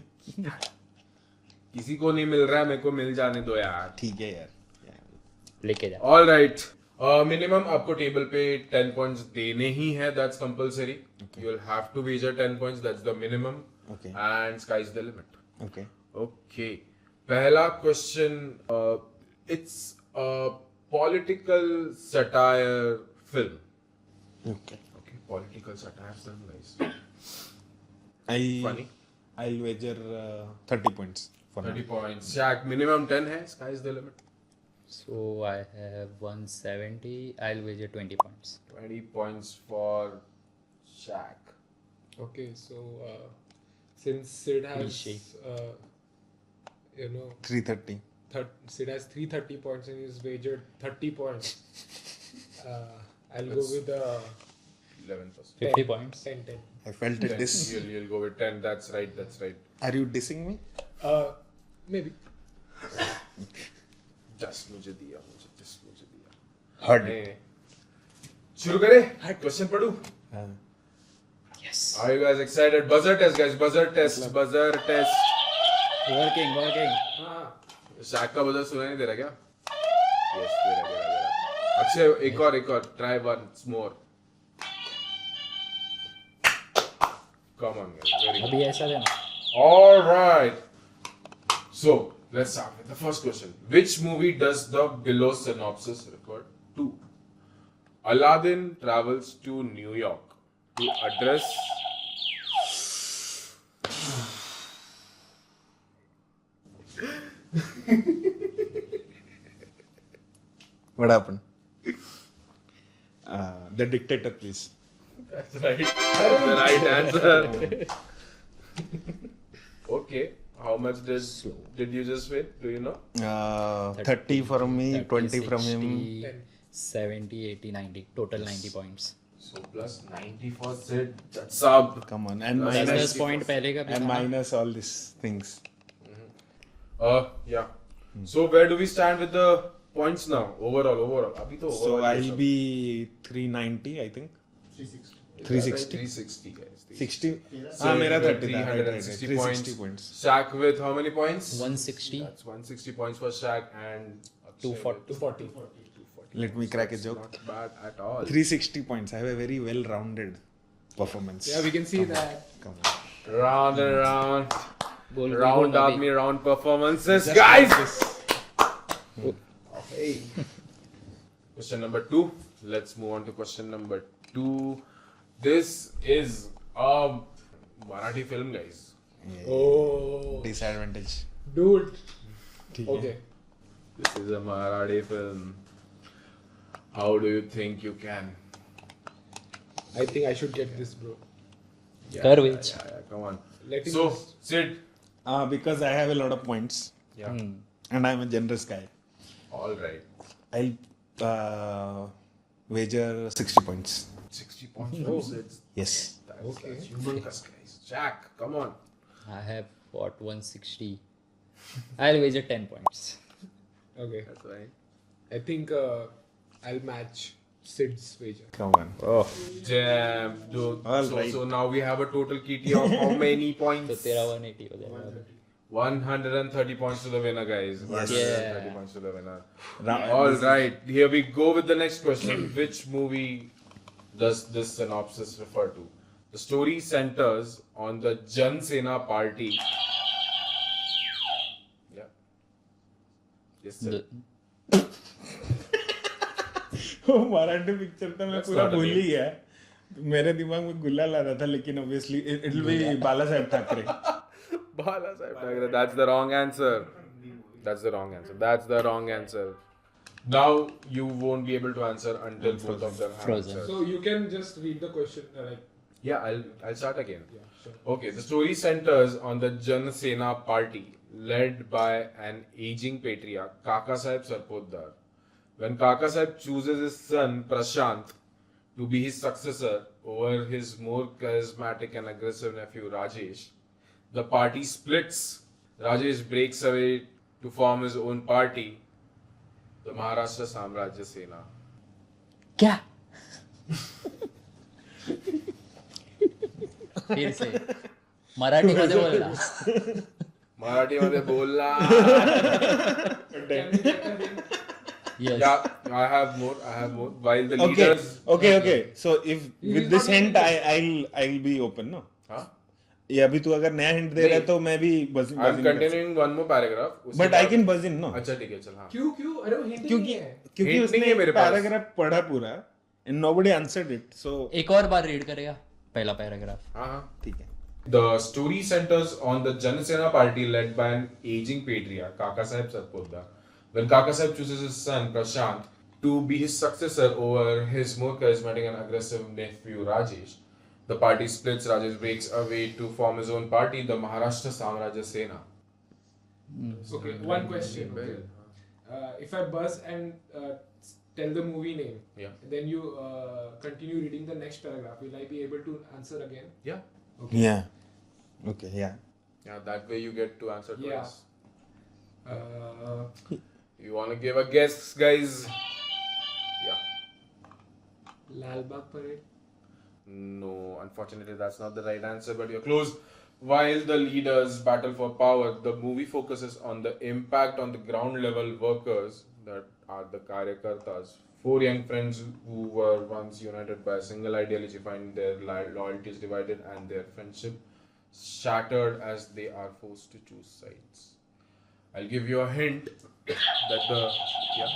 [SPEAKER 1] किसी को नहीं मिल रहा है, मेरे को मिल जाने दो यार।
[SPEAKER 3] ठीक है यार।
[SPEAKER 5] लेके जा।
[SPEAKER 1] All right. मिनिमम आपको टेबल पे 10 पॉइंट्स देने ही है, that's compulsory. You will have to wager 10 points, that's the minimum.
[SPEAKER 3] Okay.
[SPEAKER 1] And sky is the limit.
[SPEAKER 3] Okay.
[SPEAKER 1] Okay, पहला question, it's a political satire film.
[SPEAKER 3] Okay.
[SPEAKER 1] Okay, political satire film guys. Funny.
[SPEAKER 3] I'll wager 30 points for
[SPEAKER 1] 30
[SPEAKER 3] now.
[SPEAKER 1] points. Shaq, minimum 10 है, sky is the limit.
[SPEAKER 5] So I have 170. I'll wager 20 points.
[SPEAKER 1] 20 points for Shaq.
[SPEAKER 2] Okay, so since Sid has,
[SPEAKER 5] Rishi.
[SPEAKER 3] 330.
[SPEAKER 2] Sid has 330 points and he's wagered 30 points. I'll go with
[SPEAKER 1] 11%.
[SPEAKER 5] 50 points.
[SPEAKER 2] 10.
[SPEAKER 3] I felt it. This.
[SPEAKER 1] You'll go with 10. That's right. That's right.
[SPEAKER 3] Are you dissing me?
[SPEAKER 2] Maybe.
[SPEAKER 1] Just मुझे दिया, just मुझे दिया।
[SPEAKER 3] Heard it.
[SPEAKER 1] नहीं। शुरू करें? Question पढ़ूं?
[SPEAKER 5] Yes.
[SPEAKER 1] Are you guys excited? Buzzer test, guys. Buzzer test. Buzzer test.
[SPEAKER 5] Working.
[SPEAKER 1] Shaq का buzzer सुनाई नहीं दे रहा क्या? Yes, दे रहा। अक्षय, एक और. Try once more. Come on, guys. Very good.
[SPEAKER 5] अभी ऐसा देना।
[SPEAKER 1] All right. So let's start with the first question. Which movie does the below synopsis refer to? Aladdin travels to New York to address.
[SPEAKER 3] What happened? The dictator, please.
[SPEAKER 1] That's right. That's the right answer. Okay. How much did you just win? Do you know?
[SPEAKER 3] 30 from me,
[SPEAKER 5] 30,
[SPEAKER 3] 20 from
[SPEAKER 5] 60,
[SPEAKER 3] him.
[SPEAKER 5] 70, 80, 90. Total 90 points.
[SPEAKER 1] So plus 90 for Sid. That's up.
[SPEAKER 3] Come on. And
[SPEAKER 1] That's
[SPEAKER 3] minus,
[SPEAKER 5] 10 point पहले का भी
[SPEAKER 3] and
[SPEAKER 5] था।
[SPEAKER 3] minus all these things.
[SPEAKER 1] Yeah. So where do we stand with the points now? Overall. अभी तो
[SPEAKER 3] So
[SPEAKER 1] overall
[SPEAKER 3] I'll be 390, I think.
[SPEAKER 6] 360.
[SPEAKER 3] 360.
[SPEAKER 1] 360 guys.
[SPEAKER 3] 60.
[SPEAKER 6] So
[SPEAKER 3] हाँ मेरा 30 था.
[SPEAKER 1] 360
[SPEAKER 3] 360 points.
[SPEAKER 1] Shaq with how many points?
[SPEAKER 5] 160.
[SPEAKER 1] That's 160 points for Shaq and Akshay
[SPEAKER 5] 240.
[SPEAKER 1] with 240.
[SPEAKER 3] Let me crack a
[SPEAKER 1] That's
[SPEAKER 3] joke.
[SPEAKER 1] Not bad at all.
[SPEAKER 3] 360 points. I have a very well-rounded performance.
[SPEAKER 2] Yeah, we can see that.
[SPEAKER 3] Come on.
[SPEAKER 1] Round and round.
[SPEAKER 5] बोल
[SPEAKER 1] Round army, round performances, guys. Hey. Question number 2. Let's move on to question number 2. This is a Marathi film, guys.
[SPEAKER 2] Oh,
[SPEAKER 3] Disadvantage.
[SPEAKER 2] dude. Okay.
[SPEAKER 1] This is a Marathi film. How do you think you can?
[SPEAKER 2] I think I should get this, bro.
[SPEAKER 5] Garbage.
[SPEAKER 1] Yeah, come on.
[SPEAKER 2] Letting
[SPEAKER 1] So,
[SPEAKER 2] this-
[SPEAKER 1] Sid.
[SPEAKER 3] Because I have a lot of points
[SPEAKER 1] Yeah.
[SPEAKER 3] and I'm a generous guy.
[SPEAKER 1] All right.
[SPEAKER 3] I'll wager 60 points.
[SPEAKER 1] 60 points from Sid.
[SPEAKER 3] Yes.
[SPEAKER 1] That's humongous, guys. Jack, come on.
[SPEAKER 5] I have got 160. I'll wager 10 points.
[SPEAKER 2] Okay.
[SPEAKER 1] That's right.
[SPEAKER 2] I think I'll match Sid's wager.
[SPEAKER 3] Come on.
[SPEAKER 1] Damn, dude.
[SPEAKER 3] All
[SPEAKER 1] so,
[SPEAKER 3] right.
[SPEAKER 1] so now we have a total KT of how many
[SPEAKER 5] तो
[SPEAKER 1] points?
[SPEAKER 5] तेरा 180 हो जाएगा.
[SPEAKER 1] 130 points to the winner, guys. 130
[SPEAKER 5] Yeah.
[SPEAKER 1] points to the winner.
[SPEAKER 3] Round-
[SPEAKER 1] All right, here we go with the next question. Which movie does this synopsis refer to? The story centers on the Jan Sena party. Yeah. Yes, sir.
[SPEAKER 3] वो Marathi picture तो मैं
[SPEAKER 1] That's
[SPEAKER 3] पूरा
[SPEAKER 1] not a
[SPEAKER 3] भूल ही
[SPEAKER 1] name.
[SPEAKER 3] गया. मेरे दिमाग में गुल्लाल आ रहा था लेकिन obviously it will be Bala Saheb Thackeray.
[SPEAKER 1] Bala Saheb Thackeray. That's the wrong answer. That's the wrong answer. That's the wrong answer. Now you won't be able to answer until both of them have
[SPEAKER 5] Frozen.
[SPEAKER 1] answered.
[SPEAKER 2] So you can just read the question like.
[SPEAKER 1] Yeah, I'll start again.
[SPEAKER 2] Yeah, sure.
[SPEAKER 1] Okay, the story centers on the Jan Sena party led by an aging patriarch, Kaka Saheb Sarpotdar. When Kaka Saheb chooses his son Prashant to be his successor over his more charismatic and aggressive nephew Rajesh, the party splits. Rajesh breaks away to form his own party, the Maharashtra Samrajya Sena.
[SPEAKER 5] क्या? फिर से मराठी मध्ये बोलला.
[SPEAKER 1] मराठीमध्ये बोलला.
[SPEAKER 2] Can we get a hint?
[SPEAKER 5] Yes.
[SPEAKER 1] Yeah, I have more. While the
[SPEAKER 3] Okay.
[SPEAKER 1] leaders.
[SPEAKER 3] Okay. So if
[SPEAKER 2] He
[SPEAKER 3] with
[SPEAKER 2] is
[SPEAKER 3] this
[SPEAKER 2] not
[SPEAKER 3] hint
[SPEAKER 2] getting
[SPEAKER 3] I'll be open, no?
[SPEAKER 1] Huh?
[SPEAKER 3] ये अभी तू अगर नया हिंट दे रहा है तो मैं भी buzz
[SPEAKER 1] I'm
[SPEAKER 3] in कर
[SPEAKER 1] continuing one more paragraph.
[SPEAKER 3] सकता हूँ.
[SPEAKER 1] उसके
[SPEAKER 3] But I
[SPEAKER 1] बाद-
[SPEAKER 3] can buzz in, no?
[SPEAKER 1] अच्छा ठीक है चल हाँ.
[SPEAKER 2] क्यों अरे वो hint ही
[SPEAKER 3] क्योंकि
[SPEAKER 2] नहीं है.
[SPEAKER 3] क्योंकि
[SPEAKER 1] Hint नहीं
[SPEAKER 3] उसने
[SPEAKER 1] है मेरे पास.
[SPEAKER 3] पैराग्राफ पढ़ा पूरा and nobody answered it. So
[SPEAKER 5] एक और बार रीड करेगा पहला पैराग्राफ.
[SPEAKER 1] हाँ.
[SPEAKER 3] ठीक है.
[SPEAKER 1] The story centers on the Jan Sena party led by an aging patriarch, Kaka Saheb Sarpotdar. When Kaka Saheb chooses his son Prashant to be his successor over his more charismatic and aggressive nephew Rajesh, the party splits. Rajesh breaks away to form his own party, the Maharashtra Samrajya Sena.
[SPEAKER 2] Okay, one question. Okay. If I buzz and tell the movie name,
[SPEAKER 1] Yeah.
[SPEAKER 2] then you continue reading the next paragraph, will I be able to answer again?
[SPEAKER 1] Yeah.
[SPEAKER 3] Yeah. Okay. Yeah.
[SPEAKER 1] Yeah, that way you get to answer
[SPEAKER 2] Yeah.
[SPEAKER 1] twice.
[SPEAKER 2] Uh,
[SPEAKER 1] You wanna give a guess, guys? Yeah.
[SPEAKER 2] Lal Bagh Parade.
[SPEAKER 1] No, unfortunately, that's not the right answer, but you're close. While the leaders battle for power, the movie focuses on the impact on the ground level workers, that are the Karyakartas. 4 young friends who were once united by a single ideology find their loyalties divided and their friendship shattered as they are forced to choose sides. I'll give you a hint that the. Yeah.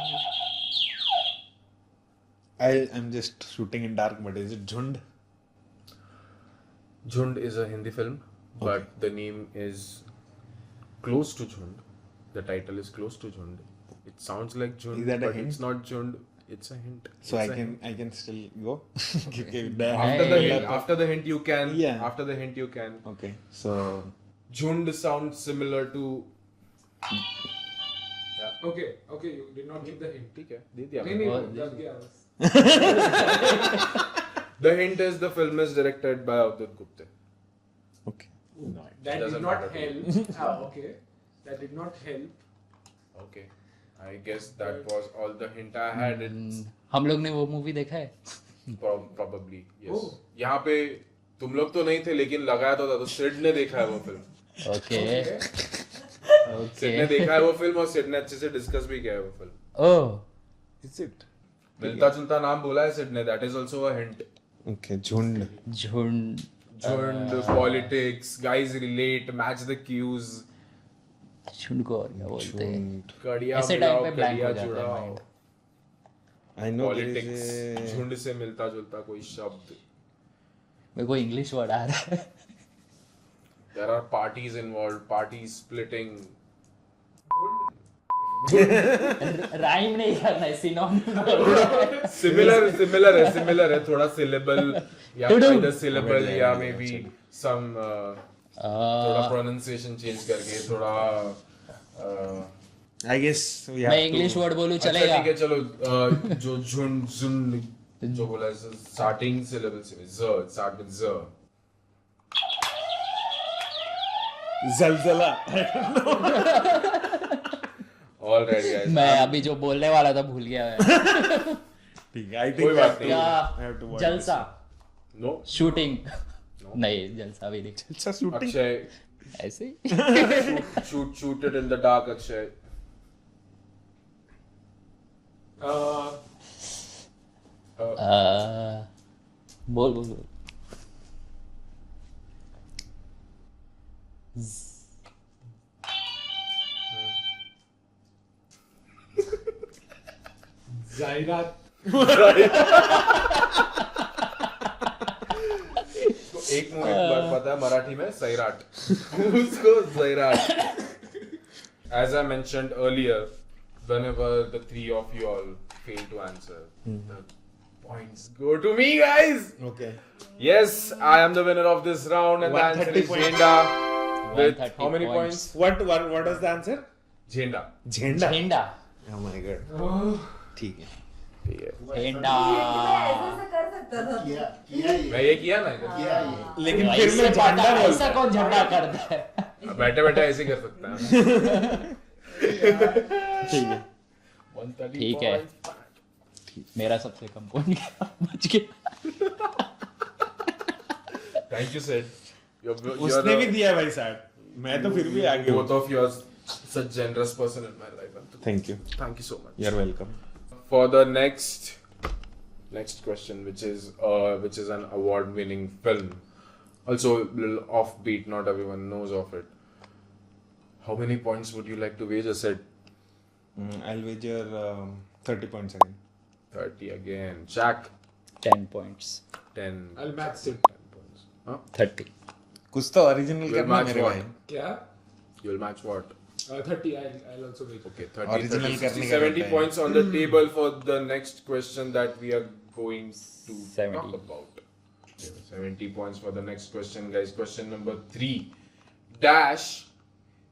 [SPEAKER 3] I'm just shooting in dark, but is it Jhund?
[SPEAKER 1] Jhund is a Hindi film, but the name is close to Jhund. The title is close to Jhund. It sounds like Jhund,
[SPEAKER 3] Is that a
[SPEAKER 1] but
[SPEAKER 3] hint?
[SPEAKER 1] it's not Jhund. It's a hint.
[SPEAKER 3] So
[SPEAKER 1] It's a
[SPEAKER 3] I
[SPEAKER 1] hint.
[SPEAKER 3] can still go. Okay.
[SPEAKER 1] After the hint you can.
[SPEAKER 3] Yeah.
[SPEAKER 1] After the hint you can.
[SPEAKER 3] Okay. So
[SPEAKER 1] Jhund sounds similar to.
[SPEAKER 2] Okay, you did not give the hint.
[SPEAKER 1] ठीक है, दे दिया
[SPEAKER 2] नहीं
[SPEAKER 1] मैंने.
[SPEAKER 2] नहीं जब गया बस.
[SPEAKER 1] The hint is the film is directed by Avadut Gupta.
[SPEAKER 3] okay.
[SPEAKER 2] That
[SPEAKER 1] Doesn't
[SPEAKER 2] did not
[SPEAKER 1] matter.
[SPEAKER 2] help. Okay, that did not help.
[SPEAKER 1] Okay. I guess that was all the hint I had. It's
[SPEAKER 5] हम लोग ने वो movie देखा है.
[SPEAKER 1] probably yes.
[SPEAKER 2] Oh.
[SPEAKER 1] यहाँ पे तुम लोग तो नहीं थे लेकिन लगाया तो सिड ने देखा है वो फिल्म.
[SPEAKER 5] ओके.
[SPEAKER 1] सिड ने देखा है वो फिल्म और सिड ने अच्छे से डिस्कस भी किया है वो फिल्म.
[SPEAKER 5] ओह.
[SPEAKER 3] Is it?
[SPEAKER 1] मिलता जुलता नाम बोला है सिड ने. That is also a hint.
[SPEAKER 3] Okay. Jhund.
[SPEAKER 5] झुंड.
[SPEAKER 1] झुंड, politics, guys relate, match the cues.
[SPEAKER 5] झुंड को और क्या बोलते हैं?
[SPEAKER 1] कड़िया
[SPEAKER 5] ऐसे
[SPEAKER 1] मिलाओ,
[SPEAKER 5] टाइम पे blank
[SPEAKER 1] कड़िया
[SPEAKER 5] हो जाता है
[SPEAKER 1] जुड़ाओ.
[SPEAKER 5] mind.
[SPEAKER 3] I know there
[SPEAKER 1] Politics,
[SPEAKER 3] is a
[SPEAKER 1] झुंड से मिलता जुलता कोई शब्द.
[SPEAKER 5] मेरे को इंग्लिश वर्ड आ रहा है.
[SPEAKER 1] There are parties involved, parties splitting.
[SPEAKER 5] Rhyme नहीं करना है, सिनोनिम.
[SPEAKER 1] Similar है थोड़ा syllable या
[SPEAKER 5] Tudum.
[SPEAKER 1] either syllable या maybe some थोड़ा pronunciation change करके थोड़ा
[SPEAKER 3] I guess we have
[SPEAKER 5] मैं
[SPEAKER 3] to
[SPEAKER 5] इंग्लिश वर्ड बोलूं
[SPEAKER 1] अच्छा
[SPEAKER 5] चलेगा?
[SPEAKER 1] ठीक है चलो जो झुंड झुंड जो बोला है starting syllable से start with z.
[SPEAKER 3] Jaljala.
[SPEAKER 1] All right guys.
[SPEAKER 5] मैं अभी जो बोलने वाला था भूल गया मैं.
[SPEAKER 3] ठीक है. I think
[SPEAKER 1] कोई
[SPEAKER 3] we
[SPEAKER 1] बात
[SPEAKER 3] have to-
[SPEAKER 1] नहीं.
[SPEAKER 3] I have to
[SPEAKER 5] क्या?
[SPEAKER 3] watch
[SPEAKER 5] जलसा.
[SPEAKER 1] No.
[SPEAKER 5] शूटिंग. नहीं, जलसा भी नहीं.
[SPEAKER 3] this. अच्छा shooting.
[SPEAKER 1] Akshay,
[SPEAKER 5] ऐसे ही.
[SPEAKER 1] shoot it in the dark, Akshay.
[SPEAKER 5] बोल बोल बोल.
[SPEAKER 2] जायरात.
[SPEAKER 1] तो एक मूवी पता है मराठी में सैराट. उसको Sairat. As I mentioned earlier, whenever the three of you all fail to answer, the points go to me, guys.
[SPEAKER 3] Okay.
[SPEAKER 1] Yes, I am the winner of this round, and the answer
[SPEAKER 3] 130
[SPEAKER 1] is
[SPEAKER 3] points.
[SPEAKER 1] Jhenda. With
[SPEAKER 5] 130
[SPEAKER 1] how many
[SPEAKER 5] points.
[SPEAKER 1] points?
[SPEAKER 3] What was the answer?
[SPEAKER 1] Jhenda.
[SPEAKER 3] झंडा.
[SPEAKER 5] झेंडा.
[SPEAKER 3] Oh my god. ठीक है.
[SPEAKER 1] ठीक है.
[SPEAKER 5] झेंडा.
[SPEAKER 7] ऐसे कर सकता था.
[SPEAKER 6] किया ये
[SPEAKER 1] मैं ये किया ना इधर.
[SPEAKER 6] किया ये
[SPEAKER 3] लेकिन फिर मैं झंडा
[SPEAKER 5] ऐसा
[SPEAKER 3] बोलता.
[SPEAKER 5] कौन झंडा करता है?
[SPEAKER 1] बैठे बैठे ऐसे ही कर सकता है.
[SPEAKER 3] ठीक है.
[SPEAKER 1] 130
[SPEAKER 5] ठीक है.
[SPEAKER 1] points.
[SPEAKER 5] मेरा सबसे कम पॉइंट गया, बच गया.
[SPEAKER 1] Thank you, Sid.
[SPEAKER 3] उसने भी दिया भाई 60. मैं तो फिर भी आगे
[SPEAKER 1] Both
[SPEAKER 3] हूँ.
[SPEAKER 1] of you are such generous person in my life.
[SPEAKER 3] Thank you.
[SPEAKER 1] Thank you so much.
[SPEAKER 3] You're welcome.
[SPEAKER 1] For the next question, which is an award-winning film, also a little offbeat. Not everyone knows of it. How many points would you like to wager? Sid?
[SPEAKER 3] I'll wager 30 points again.
[SPEAKER 1] 30 again. Jack?
[SPEAKER 5] 10 points.
[SPEAKER 1] 10.
[SPEAKER 2] I'll match it.
[SPEAKER 1] 10 points. Huh?
[SPEAKER 5] 30.
[SPEAKER 3] कुछ तो original
[SPEAKER 1] You'll
[SPEAKER 3] करना
[SPEAKER 1] match
[SPEAKER 3] मेरे
[SPEAKER 1] what?
[SPEAKER 3] भाई.
[SPEAKER 2] क्या?
[SPEAKER 1] You'll match what?
[SPEAKER 2] 30. I'll also make it.
[SPEAKER 1] Okay, 30,
[SPEAKER 3] Original
[SPEAKER 1] 30, 60,
[SPEAKER 3] करने का
[SPEAKER 1] 70
[SPEAKER 3] रहता है.
[SPEAKER 1] points on the table for the next question that we are going to
[SPEAKER 5] 70.
[SPEAKER 1] talk about. 70 points for the next question, guys. Question number 3. Dash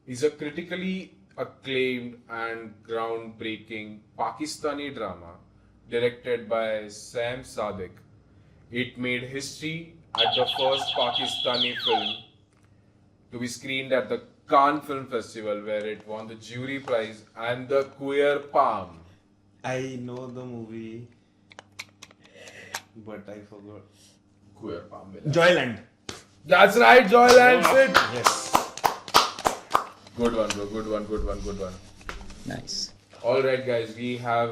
[SPEAKER 1] is a critically acclaimed and groundbreaking Pakistani drama directed by Sam Sadiq. It made history as the first Pakistani film to be screened at the Cannes Film Festival, where it won the jury prize and the Queer Palm.
[SPEAKER 3] I know the movie, but I forgot.
[SPEAKER 1] Queer Palm. मिला.
[SPEAKER 3] Joyland.
[SPEAKER 1] That's right, Joyland. Sid.
[SPEAKER 3] Yes.
[SPEAKER 1] Good one, bro. Good one.
[SPEAKER 5] Nice.
[SPEAKER 1] All right, guys. We have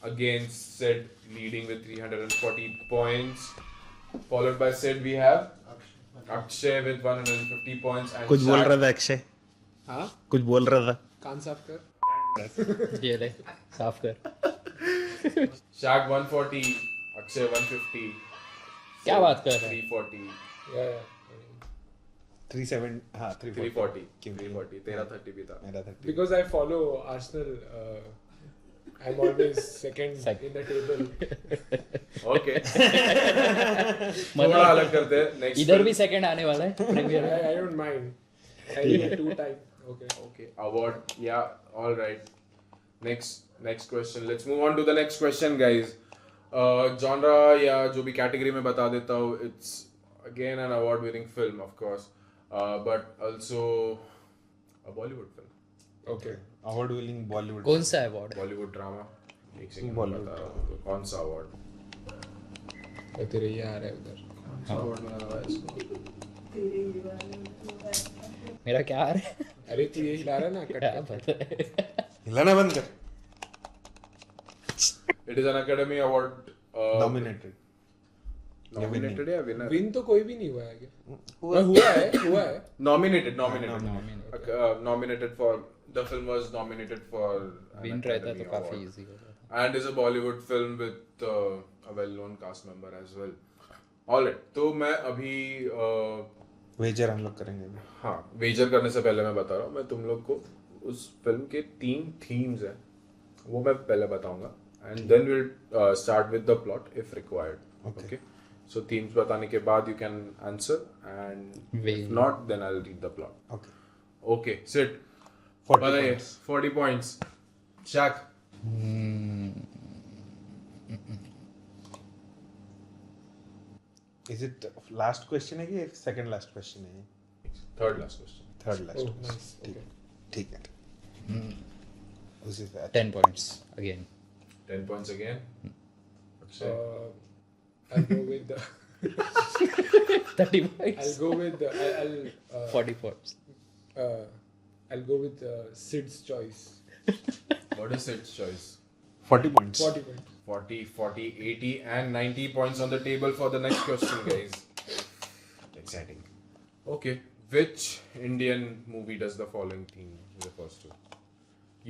[SPEAKER 1] again Sid leading with 340 points. Followed by Sid, we have Akshay with 150 points. And
[SPEAKER 3] कुछ बोल
[SPEAKER 1] Shaq-
[SPEAKER 3] रहा था अक्षय.
[SPEAKER 2] हाँ?
[SPEAKER 3] कुछ बोल रहा था.
[SPEAKER 2] कान साफ कर.
[SPEAKER 5] ये ले, साफ कर.
[SPEAKER 1] Shaq 140, Akshay 150.
[SPEAKER 5] क्या बात कर रहा है?
[SPEAKER 1] 340.
[SPEAKER 2] Yeah.
[SPEAKER 3] 37. हाँ
[SPEAKER 1] 340.
[SPEAKER 3] क्यों?
[SPEAKER 1] 340. तेरा 30 भी था.
[SPEAKER 3] मेरा 30.
[SPEAKER 2] Because I follow Arsenal. I'm always second in the table.
[SPEAKER 1] Okay. थोड़ा अलग करते हैं. Next
[SPEAKER 5] इधर
[SPEAKER 1] film.
[SPEAKER 5] भी सेकंड आने वाला है प्रीमियर में.
[SPEAKER 2] I don't mind. I need it 2 times. Okay.
[SPEAKER 1] Okay, award. Yeah, all right. Next question. Let's move on to the next question, guys. Genre या जो भी category में बता देता हूँ. It's again an award-winning film, of course, but also a Bollywood film.
[SPEAKER 2] Okay.
[SPEAKER 3] Award winning Bollywood.
[SPEAKER 5] कौन सा award?
[SPEAKER 1] Bollywood drama. एक सेकंड
[SPEAKER 3] Bollywood
[SPEAKER 1] बता रहा हूँ आपको. कौन सा award?
[SPEAKER 2] तो तेरे ये आ रहा है उधर.
[SPEAKER 1] कौन सा award मिला था इसको?
[SPEAKER 5] मेरा क्या आ रहा है?
[SPEAKER 2] अरे तू ये हिला रहा है ना
[SPEAKER 5] क्या
[SPEAKER 2] कट
[SPEAKER 5] पता है?
[SPEAKER 3] हिलाना बंद कर.
[SPEAKER 1] It is an Academy Award.
[SPEAKER 3] Nominated.
[SPEAKER 1] Nominated या winner?
[SPEAKER 2] विन तो कोई भी नहीं हुआ है क्या? हुआ है
[SPEAKER 1] Nominated.
[SPEAKER 5] Nominated.
[SPEAKER 1] For the film was nominated for an
[SPEAKER 5] win रहता
[SPEAKER 1] Academy
[SPEAKER 5] तो काफी
[SPEAKER 1] Award.
[SPEAKER 5] इजी होता था.
[SPEAKER 1] And is a Bollywood film with a well-known cast member as well. Alright, तो मैं अभी
[SPEAKER 3] वेजर हम लोग करेंगे अभी.
[SPEAKER 1] हाँ वेजर करने से पहले मैं बता रहा हूँ मैं तुम लोग को उस फिल्म के 3 थीम्स हैं वो मैं पहले बताऊंगा and then will start with the plot if required okay so themes बताने के बाद you can answer and if not then I will read the plot
[SPEAKER 3] okay.
[SPEAKER 1] Okay sit
[SPEAKER 3] 40
[SPEAKER 1] बताइए
[SPEAKER 3] points.
[SPEAKER 1] 40 points Shaq
[SPEAKER 3] Is it last question है कि second last question है?
[SPEAKER 1] Third last question
[SPEAKER 3] Third last
[SPEAKER 2] Oh,
[SPEAKER 3] question.
[SPEAKER 2] nice. Okay.
[SPEAKER 3] ठीक है. उसी से
[SPEAKER 5] 10 points again.
[SPEAKER 1] 10 points again अच्छा
[SPEAKER 2] I'll go with the
[SPEAKER 5] 30 points.
[SPEAKER 2] I'll go with the I'll
[SPEAKER 5] 40 points.
[SPEAKER 2] I'll go with Sid's choice.
[SPEAKER 1] what is its choice
[SPEAKER 3] 40 points.
[SPEAKER 2] 40 points.
[SPEAKER 1] 40, 40, 80 and 90 points on the table for the next question, guys. Exciting. Okay. Which Indian movie does the following theme refers to?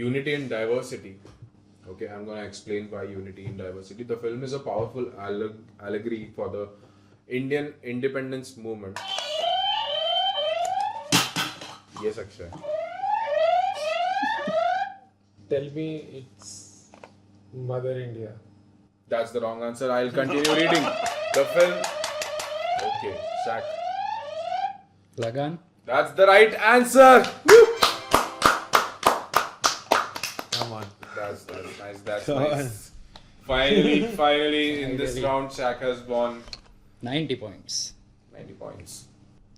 [SPEAKER 1] Unity and diversity. Okay, I'm going to explain why unity and diversity. The film is a powerful allegory for the Indian independence movement. Yes, Akshay.
[SPEAKER 2] Tell me it's Mother India.
[SPEAKER 1] That's the wrong answer. I'll continue reading. The film. Okay, Shaq.
[SPEAKER 5] Lagan.
[SPEAKER 1] That's the right answer. Woo!
[SPEAKER 3] Come on.
[SPEAKER 1] That's nice. That's
[SPEAKER 3] Come
[SPEAKER 1] nice. Finally, in this round, Shaq has won
[SPEAKER 5] 90 points.
[SPEAKER 1] 90 points.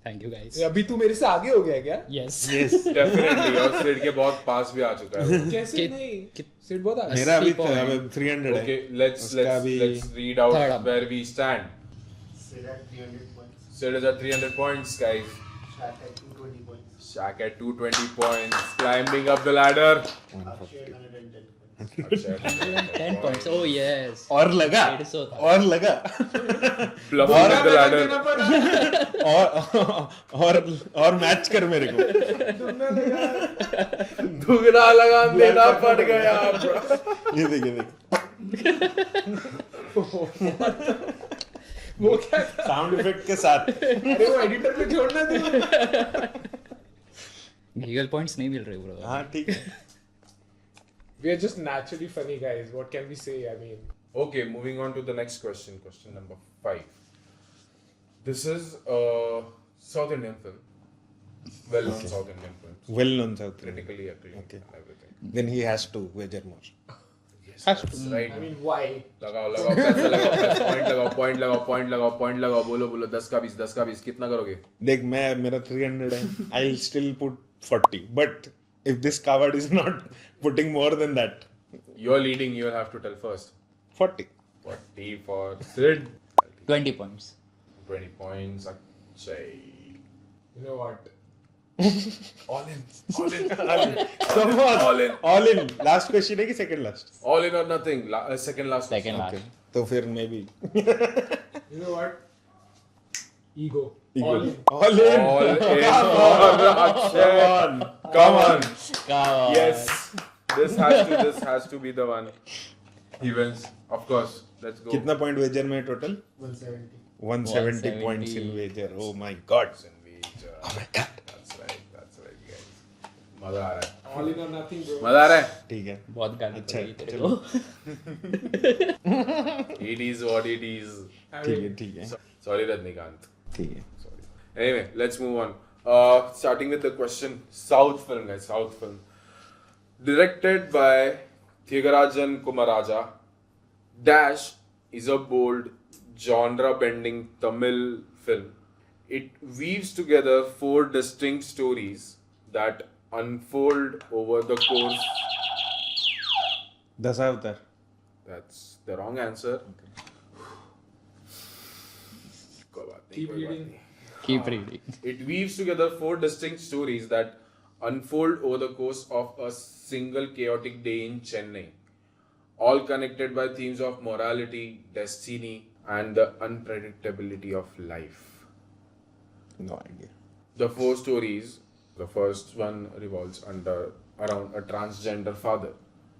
[SPEAKER 5] Thank you guys.
[SPEAKER 2] अभी तू मेरे से आगे हो गया क्या?
[SPEAKER 5] Yes.
[SPEAKER 3] Yes.
[SPEAKER 1] Definitely. और सिड के बहुत पास भी आ चुका है. वो.
[SPEAKER 2] कैसे नहीं? सिड बहुत आगे.
[SPEAKER 3] मेरा अभी
[SPEAKER 5] 80 point.
[SPEAKER 3] 300 है.
[SPEAKER 1] Okay, let's
[SPEAKER 3] उसका भी
[SPEAKER 1] read out
[SPEAKER 5] third up.
[SPEAKER 1] where we stand.
[SPEAKER 6] Sid at 300 points.
[SPEAKER 1] Sid is at 300 points, guys.
[SPEAKER 6] Shaq at 220 points.
[SPEAKER 1] Shaq at 220 points, climbing up the ladder.
[SPEAKER 6] Akshay at 110 points.
[SPEAKER 1] Akshay at
[SPEAKER 5] 10 points. Oh yes.
[SPEAKER 3] और लगा.
[SPEAKER 5] 150 था.
[SPEAKER 3] और लगा.
[SPEAKER 1] Bluffing up the ladder.
[SPEAKER 3] और match कर मेरे को.
[SPEAKER 1] दुगना लगान देना पड़ गया.
[SPEAKER 3] ये देख.
[SPEAKER 2] वो क्या था?
[SPEAKER 3] साउंड इफेक्ट के साथ.
[SPEAKER 2] अरे वो एडिटर में छोड़ना दे.
[SPEAKER 5] Legal points नहीं मिल रहे bro.
[SPEAKER 3] हाँ ठीक है.
[SPEAKER 2] We are just naturally funny guys. What can we say? I mean,
[SPEAKER 1] Okay, moving on to the next question. Question number 5. This is a South Indian film. Well-known
[SPEAKER 3] Okay.
[SPEAKER 1] South Indian film.
[SPEAKER 3] Well known South Indian.
[SPEAKER 1] Critically acclaimed
[SPEAKER 3] Okay.
[SPEAKER 1] and everything.
[SPEAKER 3] Then he has to wager more.
[SPEAKER 1] Yes, that's right.
[SPEAKER 2] I mean, why?
[SPEAKER 1] लगाओ पैसा लगाओ point लगाओ बोलो 10 का 20 कितना करोगे?
[SPEAKER 3] देख मैं मेरा 300 है. I'll still put 40. But if this coward is not putting more than that,
[SPEAKER 1] You're leading, you'll have to tell first.
[SPEAKER 3] 40.
[SPEAKER 1] 40 for Sid.
[SPEAKER 5] 20 points.
[SPEAKER 1] 20 points, Akshay.
[SPEAKER 2] You know what?
[SPEAKER 1] All in.
[SPEAKER 3] Come on.
[SPEAKER 1] All in.
[SPEAKER 3] All in. Last question है कि second last?
[SPEAKER 1] All in or nothing. Second last.
[SPEAKER 5] Second
[SPEAKER 1] question.
[SPEAKER 5] last.
[SPEAKER 3] तो फिर maybe.
[SPEAKER 2] You know what? Ego. All in.
[SPEAKER 3] All in.
[SPEAKER 1] All in for Akshay. Come on.
[SPEAKER 5] Come on.
[SPEAKER 1] Yes. This has to be the one. He wins. Of course. Let's go.
[SPEAKER 3] कितना point wager में total?
[SPEAKER 6] 170.
[SPEAKER 3] 170 points in wager. Oh my god.
[SPEAKER 1] Oh my god. That's right, guys. मजा आ रहा है.
[SPEAKER 2] All in or nothing, bro.
[SPEAKER 1] मजा आ रहा है.
[SPEAKER 3] ठीक है.
[SPEAKER 5] बहुत गाली
[SPEAKER 3] अच्छा,
[SPEAKER 5] पड़ेगी तेरे
[SPEAKER 3] चलो.
[SPEAKER 5] को.
[SPEAKER 1] It is what it is.
[SPEAKER 2] I
[SPEAKER 3] ठीक
[SPEAKER 2] mean,
[SPEAKER 3] है ठीक है
[SPEAKER 1] Sorry, Rajnikant.
[SPEAKER 3] ठीक है.
[SPEAKER 1] Sorry. Anyway, let's move on. Starting with the question. South film, guys. South film. Directed by Thiagarajan Kumaraja. Dash is a bold, genre-bending Tamil film. It weaves together 4 distinct stories that unfold over the course.
[SPEAKER 3] Dashavatar.
[SPEAKER 1] That's the wrong answer. कोई बात नहीं,
[SPEAKER 2] Keep
[SPEAKER 1] कोई बात
[SPEAKER 2] reading.
[SPEAKER 1] नहीं.
[SPEAKER 5] Keep reading.
[SPEAKER 1] It weaves together 4 distinct stories that unfold over the course of a single chaotic day in Chennai, all connected by themes of morality, destiny, and the unpredictability of life.
[SPEAKER 3] No idea.
[SPEAKER 1] The 4 stories, the first one revolves around a transgender father.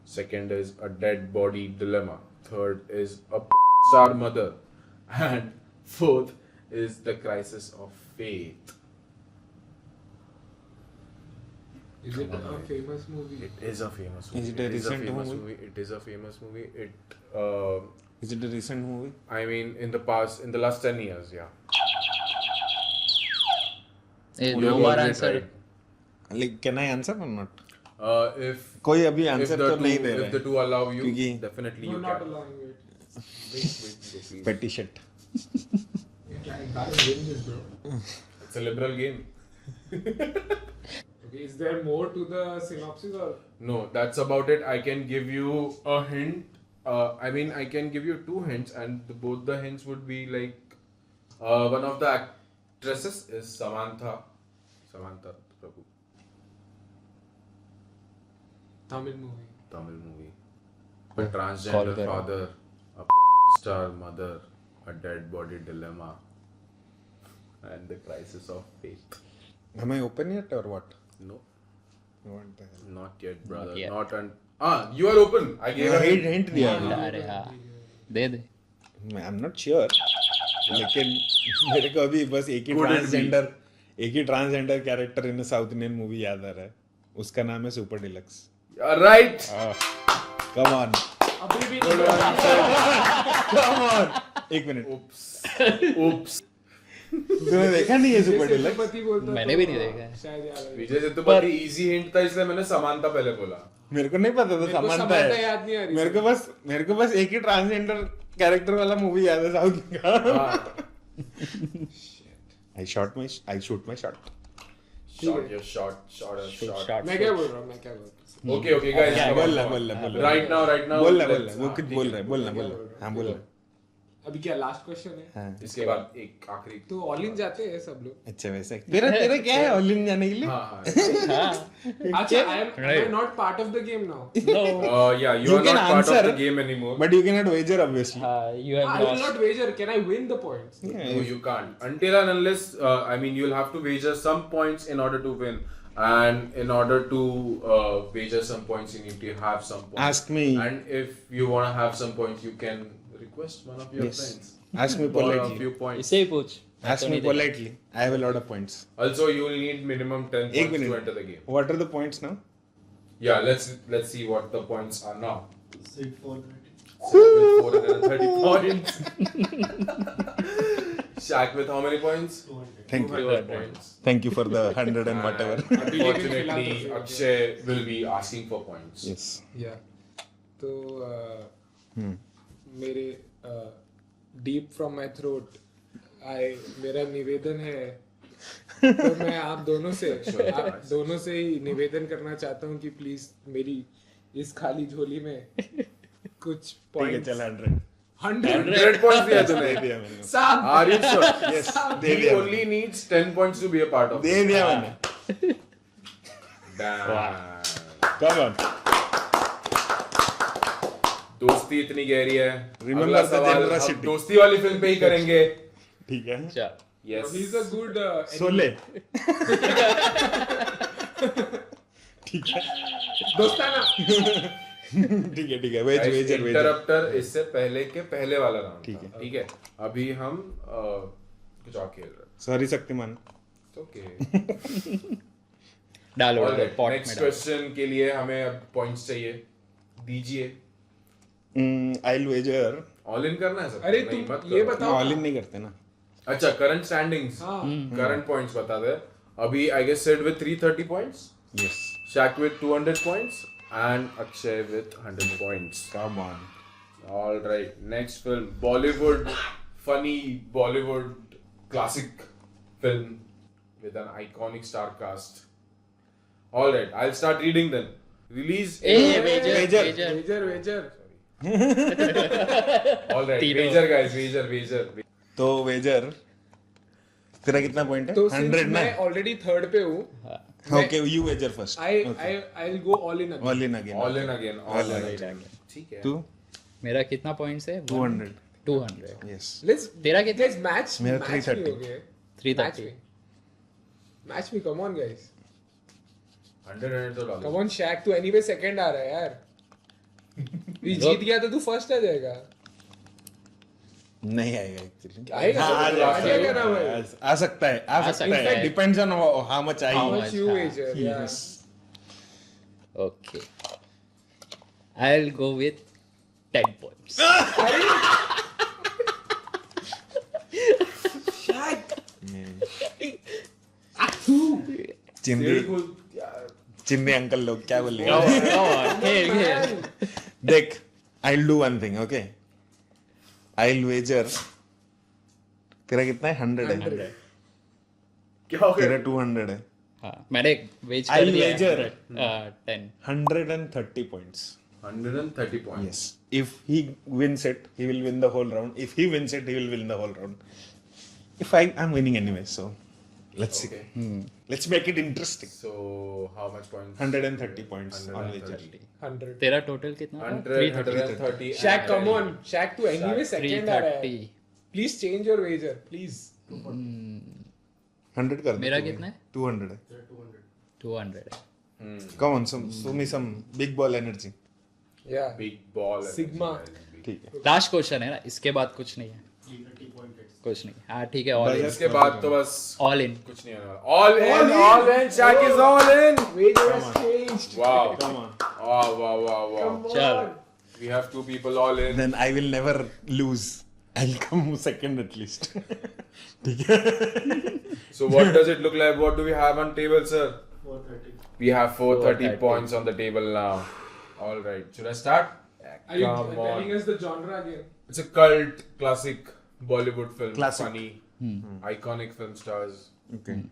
[SPEAKER 1] Second is a dead body dilemma. Third is a star mother. And fourth is the crisis of faith.
[SPEAKER 2] Is it a famous movie?
[SPEAKER 1] It is a famous movie.
[SPEAKER 3] Is it a recent movie?
[SPEAKER 1] It is a famous movie.
[SPEAKER 3] Is it a recent movie?
[SPEAKER 1] I mean, in the last 10 years, yeah.
[SPEAKER 5] Eh,
[SPEAKER 1] You
[SPEAKER 5] no
[SPEAKER 1] have
[SPEAKER 5] more
[SPEAKER 1] already
[SPEAKER 5] answer.
[SPEAKER 1] tried.
[SPEAKER 3] Like, can I answer or not?
[SPEAKER 1] If
[SPEAKER 3] कोई अभी
[SPEAKER 1] if
[SPEAKER 3] answer
[SPEAKER 1] the
[SPEAKER 3] तो नहीं दे
[SPEAKER 1] two,
[SPEAKER 3] रहा
[SPEAKER 1] if the two allow you,
[SPEAKER 3] क्योंकि-
[SPEAKER 1] definitely
[SPEAKER 2] No,
[SPEAKER 1] you
[SPEAKER 2] not
[SPEAKER 1] can.
[SPEAKER 2] allowing it.
[SPEAKER 1] Wait, go, please.
[SPEAKER 3] पेटी shirt
[SPEAKER 2] You can't win this, bro.
[SPEAKER 1] It's a liberal game.
[SPEAKER 2] Okay, is there more to the synopsis or?
[SPEAKER 1] No, that's about it. I can give you a hint. I can give you 2 hints, and both the hints would be like one of the actresses is Samantha Prabhu.
[SPEAKER 2] Tamil movie.
[SPEAKER 1] Tamil movie. A transgender
[SPEAKER 5] Call
[SPEAKER 1] father, a star mother, a dead body dilemma, and the crisis of faith.
[SPEAKER 3] Am I open yet or what?
[SPEAKER 1] No,
[SPEAKER 3] What the hell?
[SPEAKER 1] not yet, brother.
[SPEAKER 5] yet.
[SPEAKER 1] You are open. I gave a hint.
[SPEAKER 3] Hint दिया
[SPEAKER 5] अरे हाँ दे दे.
[SPEAKER 3] I am not sure लेकिन मेरे को अभी बस एक ही transgender character in South Indian movie याद आ रहा है. उसका नाम है super deluxe.
[SPEAKER 1] You are right.
[SPEAKER 3] Come on
[SPEAKER 2] अभी भी
[SPEAKER 3] कम ऑन. एक मिनट.
[SPEAKER 1] Oops.
[SPEAKER 3] तूने देखा नहीं है सुपर डिलक्स?
[SPEAKER 2] सेतुपति बोलता
[SPEAKER 5] मैंने
[SPEAKER 2] तो
[SPEAKER 5] भी नहीं देखा है.
[SPEAKER 2] शायद याद आएगा.
[SPEAKER 1] विजय सेतुपति इजी हिंट था इसलिए मैंने समानता पहले बोला.
[SPEAKER 3] मेरे को नहीं पता था
[SPEAKER 2] मेरे को
[SPEAKER 3] समानता
[SPEAKER 2] समानता
[SPEAKER 3] है.
[SPEAKER 2] याद नहीं आ रही.
[SPEAKER 3] मेरे को बस एक ही ट्रांसजेंडर कैरेक्टर वाला मूवी याद है साउथ का.
[SPEAKER 1] हाँ.
[SPEAKER 3] I shoot my shot.
[SPEAKER 1] Shot your shot.
[SPEAKER 5] Shot.
[SPEAKER 2] मैं क्या बोल रहा हूँ?
[SPEAKER 1] Okay, guys.
[SPEAKER 3] क्या
[SPEAKER 1] come on,
[SPEAKER 3] बोल
[SPEAKER 1] come on.
[SPEAKER 3] रहा
[SPEAKER 1] Right now.
[SPEAKER 3] बोल
[SPEAKER 1] let's-
[SPEAKER 3] रहा वो कुछ बोल रहा है. बोलना हाँ बोल रहा.
[SPEAKER 2] अभी क्या लास्ट क्वेश्चन है?
[SPEAKER 3] हाँ.
[SPEAKER 1] इसके बाद एक आखिरी.
[SPEAKER 2] तो ऑल इन जाते हैं सब लोग.
[SPEAKER 3] अच्छा वैसे तेरा क्या है ऑलिन जाने के लिए?
[SPEAKER 1] हाँ.
[SPEAKER 2] अच्छा, am I not part of the game now?
[SPEAKER 5] No.
[SPEAKER 1] Yeah, you
[SPEAKER 3] You
[SPEAKER 1] are
[SPEAKER 3] can
[SPEAKER 1] not part of
[SPEAKER 3] answer.
[SPEAKER 1] the game anymore.
[SPEAKER 3] But you cannot wager obviously.
[SPEAKER 5] You have
[SPEAKER 2] I will
[SPEAKER 5] lost.
[SPEAKER 2] not wager. Can I win the points?
[SPEAKER 1] No, you can't. Until and unless, you'll have to wager some points in order to win. And in order to wager some points, you need to have some points.
[SPEAKER 3] Ask me.
[SPEAKER 1] And if you want to have some points, you can request one of your
[SPEAKER 3] Yes.
[SPEAKER 1] friends.
[SPEAKER 3] Ask me
[SPEAKER 1] For a
[SPEAKER 3] politely.
[SPEAKER 1] few points.
[SPEAKER 5] इसे ही पूछ. मैं
[SPEAKER 3] Ask
[SPEAKER 5] तो
[SPEAKER 3] me
[SPEAKER 5] नहीं देखा.
[SPEAKER 3] politely. I have a lot of points.
[SPEAKER 1] Also, you will need minimum 10
[SPEAKER 3] एक
[SPEAKER 1] points to
[SPEAKER 3] minute.
[SPEAKER 1] enter the game.
[SPEAKER 3] What are the points now?
[SPEAKER 1] Yeah, let's see what the points are now.
[SPEAKER 6] Sit for granted.
[SPEAKER 1] With 430 points. Shaq with how many points?
[SPEAKER 6] 200.
[SPEAKER 3] Thank you.
[SPEAKER 1] 200 points.
[SPEAKER 3] Thank you for the 100 and whatever.
[SPEAKER 1] Unfortunately, Akshay will be asking for points.
[SPEAKER 3] Yes.
[SPEAKER 2] Yeah. तो मेरे deep from my throat मेरा निवेदन है. तो मैं आप दोनों से ही निवेदन करना चाहता हूँ कि प्लीज मेरी इस खाली झोली में कुछ
[SPEAKER 3] ठीक है
[SPEAKER 2] पॉइंट्स.
[SPEAKER 3] चल 100.
[SPEAKER 1] 100 points दिया तूने.
[SPEAKER 3] दे दिया मैंने.
[SPEAKER 2] साहब
[SPEAKER 1] Are you sure?
[SPEAKER 3] Yes. They
[SPEAKER 1] He
[SPEAKER 3] दिया.
[SPEAKER 1] only needs 10 points to be a part of.
[SPEAKER 3] दे दिया मैंने.
[SPEAKER 1] Damn.
[SPEAKER 3] Come on.
[SPEAKER 1] दोस्ती इतनी गहरी है.
[SPEAKER 3] Remember
[SPEAKER 1] अगला
[SPEAKER 3] the
[SPEAKER 1] सवाल हम
[SPEAKER 3] generosity.
[SPEAKER 1] दोस्ती वाली फिल्म पे ही करेंगे.
[SPEAKER 3] ठीक है.
[SPEAKER 5] अच्छा.
[SPEAKER 1] Yes.
[SPEAKER 2] He is a good
[SPEAKER 3] सोले. ठीक है.
[SPEAKER 2] दोस्ताना.
[SPEAKER 3] ठीक है. वेजर.
[SPEAKER 1] इंटरप्टर इससे पहले के पहले वाला राउंड.
[SPEAKER 3] ठीक है.
[SPEAKER 1] ठीक है. अभी हम कुछ और खेल रहे हैं.
[SPEAKER 3] सॉरी शक्तिमान.
[SPEAKER 1] ओके.
[SPEAKER 5] डालो
[SPEAKER 1] Alright,
[SPEAKER 5] पॉट में
[SPEAKER 1] next
[SPEAKER 5] डालो.
[SPEAKER 1] question के लिए हमें अब points चाहिए. दीजिए.
[SPEAKER 3] I'll wager.
[SPEAKER 1] ऑल इन करना है सब.
[SPEAKER 2] अरे
[SPEAKER 1] नहीं,
[SPEAKER 2] तुम
[SPEAKER 1] मत
[SPEAKER 2] ये
[SPEAKER 1] करो.
[SPEAKER 2] बताओ.
[SPEAKER 3] ऑल इन नहीं करते ना.
[SPEAKER 1] अच्छा, करंट स्टैंडिंग्स.
[SPEAKER 2] हाँ.
[SPEAKER 1] करंट पॉइंट्स बता दे. अभी I guess said with 330 points.
[SPEAKER 3] Yes.
[SPEAKER 1] Shaq with 200 points and Akshay with 100 points.
[SPEAKER 3] Come on.
[SPEAKER 1] All right, next film, Bollywood, funny Bollywood classic film with an iconic star cast. All right, I'll start reading then. Release.
[SPEAKER 2] Wager.
[SPEAKER 1] All right,
[SPEAKER 5] तीनों.
[SPEAKER 1] wager guys, wager.
[SPEAKER 3] तो wager तेरा कितना point है?
[SPEAKER 2] तो
[SPEAKER 3] 100 ना.
[SPEAKER 2] मैं already third पे हूँ.
[SPEAKER 3] Okay you wager first.
[SPEAKER 2] I'll go all in again.
[SPEAKER 3] All in again.
[SPEAKER 1] All in again. All in again. ठीक है.
[SPEAKER 3] तू
[SPEAKER 5] मेरा कितना पॉइंट्स है?
[SPEAKER 3] 200.
[SPEAKER 5] 200.
[SPEAKER 3] Yes.
[SPEAKER 2] Let's
[SPEAKER 5] तेरा कितना?
[SPEAKER 2] let's match.
[SPEAKER 3] मेरा
[SPEAKER 2] match
[SPEAKER 3] 330.
[SPEAKER 2] me, okay?
[SPEAKER 5] 330.
[SPEAKER 2] Match me, come on guys.
[SPEAKER 1] 100 तो डालो.
[SPEAKER 2] Come on Shaq, तू anyway second आ रहा है यार. ये जीत गया तो तू first आ जाएगा.
[SPEAKER 3] नहीं आएगा एक्चुअली.
[SPEAKER 2] आएगा.
[SPEAKER 3] आ
[SPEAKER 2] जाएगा ना भाई.
[SPEAKER 3] आ सकता है. आ सकता है.
[SPEAKER 5] है.
[SPEAKER 3] Depends on how much I.
[SPEAKER 5] How
[SPEAKER 2] How
[SPEAKER 5] much?
[SPEAKER 2] much you
[SPEAKER 5] हाँ.
[SPEAKER 2] wager? Yeah.
[SPEAKER 3] Yes.
[SPEAKER 5] Okay. I'll go with 10 points.
[SPEAKER 3] चिंदी uncle लोग क्या बोलेंगे?
[SPEAKER 5] Come on, खेल.
[SPEAKER 3] देख, I'll do one thing, okay? I'll wager. तेरा कितना है? 100 है.
[SPEAKER 5] 100.
[SPEAKER 1] क्या हो गया?
[SPEAKER 3] तेरा 200 है.
[SPEAKER 5] हाँ, मैंने वेज
[SPEAKER 3] I'll
[SPEAKER 5] कर दिया
[SPEAKER 3] wager.
[SPEAKER 5] 10.
[SPEAKER 3] 130 points.
[SPEAKER 1] 130 points.
[SPEAKER 3] Yes. If he wins it, he will win the whole round. If he wins it, he will win the whole round. If I'm winning anyway, so let's see.
[SPEAKER 1] Okay.
[SPEAKER 3] Let's make it interesting.
[SPEAKER 1] So how much points?
[SPEAKER 3] 130 points on wager.
[SPEAKER 1] 130.
[SPEAKER 2] 100.
[SPEAKER 5] तेरा total कितना था?
[SPEAKER 1] 130.
[SPEAKER 2] Shaq, come on. Shaq, तू anyway second आ रहा है.
[SPEAKER 5] 330.
[SPEAKER 2] Please change your wager, please.
[SPEAKER 3] 100 कर दे.
[SPEAKER 5] मेरा कितना है?
[SPEAKER 3] 200 है.
[SPEAKER 5] 200 है.
[SPEAKER 3] Come on, show me some big ball energy.
[SPEAKER 2] Yeah.
[SPEAKER 1] Big ball.
[SPEAKER 2] Sigma.
[SPEAKER 3] ठीक है.
[SPEAKER 5] लास्ट क्वेश्चन है ना, इसके बाद कुछ नहीं है.
[SPEAKER 6] 330 points.
[SPEAKER 5] कुछ नहीं. हाँ ठीक है, ऑल इन.
[SPEAKER 1] इसके बाद तो बस
[SPEAKER 5] ऑल इन.
[SPEAKER 1] कुछ नहीं होने वाला. All in. Shaq is all in.
[SPEAKER 2] Wager has changed.
[SPEAKER 1] Wow.
[SPEAKER 3] Come on.
[SPEAKER 1] Wow.
[SPEAKER 2] Come
[SPEAKER 5] चल.
[SPEAKER 2] on.
[SPEAKER 1] We have two people all in.
[SPEAKER 3] Then I will never lose. I'll come second at least. ठीक है.
[SPEAKER 1] So what does it look like? What do we have on table, sir?
[SPEAKER 6] 430.
[SPEAKER 1] We have 430
[SPEAKER 5] 430.
[SPEAKER 1] points on the table now. All right. Should I start?
[SPEAKER 2] Are you
[SPEAKER 1] Come
[SPEAKER 2] telling
[SPEAKER 1] on.
[SPEAKER 2] us the genre again?
[SPEAKER 1] It's a cult classic Bollywood film.
[SPEAKER 3] Classic.
[SPEAKER 1] Funny. Iconic film stars.
[SPEAKER 3] Okay.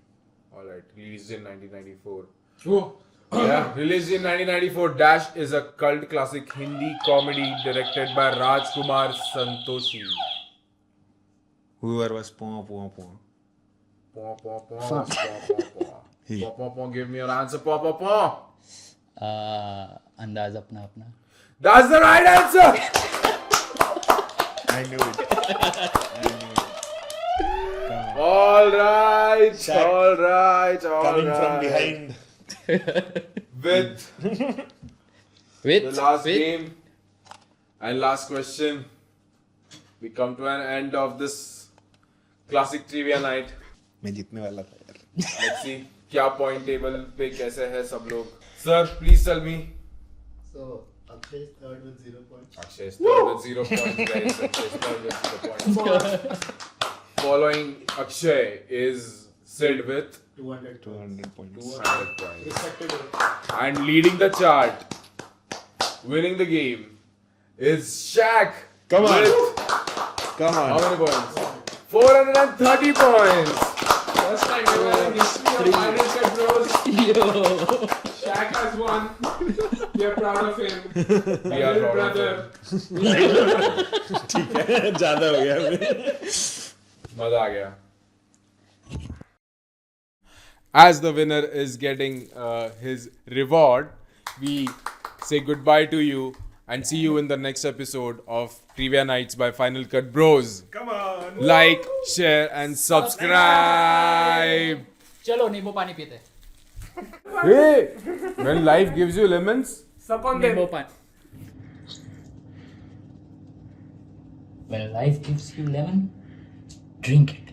[SPEAKER 1] All right. Released in 1994.
[SPEAKER 2] Oh.
[SPEAKER 1] Yeah, released in 1994. Dash is a cult classic Hindi comedy directed by Rajkumar Santoshi.
[SPEAKER 3] Whoever was pong.
[SPEAKER 1] Paw, paw, paw, paw, paw.
[SPEAKER 3] He.
[SPEAKER 1] Paw, paw, paw. Give me your answer. Paw, paw, paw.
[SPEAKER 5] अंदाज अपना अपना.
[SPEAKER 1] That's the right answer.
[SPEAKER 3] I knew it.
[SPEAKER 1] All right.
[SPEAKER 3] Shaq.
[SPEAKER 1] All right. All
[SPEAKER 3] Coming
[SPEAKER 1] right.
[SPEAKER 3] from behind.
[SPEAKER 1] With
[SPEAKER 5] With
[SPEAKER 1] the last
[SPEAKER 5] with
[SPEAKER 1] game and last question, we come to an end of this classic trivia night.
[SPEAKER 3] मैं जीतने वाला था यार.
[SPEAKER 1] Let's see क्या point table पे कैसे है सब लोग. Sir, please tell me.
[SPEAKER 6] So Akshay is third with 0 points.
[SPEAKER 1] Akshay is third with 0 points. Guys, Akshay is third with 0 points. Following Akshay is Sid with
[SPEAKER 6] 200.
[SPEAKER 3] 200 points.
[SPEAKER 1] 200 points.
[SPEAKER 2] Respectable.
[SPEAKER 1] And leading the chart, winning the game, is Shaq.
[SPEAKER 3] Come on.
[SPEAKER 1] With
[SPEAKER 3] Come
[SPEAKER 1] how
[SPEAKER 3] on.
[SPEAKER 1] many points? 430 points.
[SPEAKER 2] First time ever in history of Final Cut Bros. Shaq has won. We are proud of him.
[SPEAKER 1] We are
[SPEAKER 2] Little
[SPEAKER 1] proud of
[SPEAKER 2] brother.
[SPEAKER 3] ठीक है. ज़्यादा हो गया अभी.
[SPEAKER 1] मजा आ गया. As the winner is getting his reward, we say goodbye to you and see you in the next episode of Trivia Nights by Final Cut Bros.
[SPEAKER 3] Come on.
[SPEAKER 1] Like, share, and subscribe.
[SPEAKER 5] चलो नींबू पानी पीते.
[SPEAKER 1] Hey, when life gives you lemons,
[SPEAKER 2] Suck on them.
[SPEAKER 5] नींबू पानी. When life gives you lemon, drink it.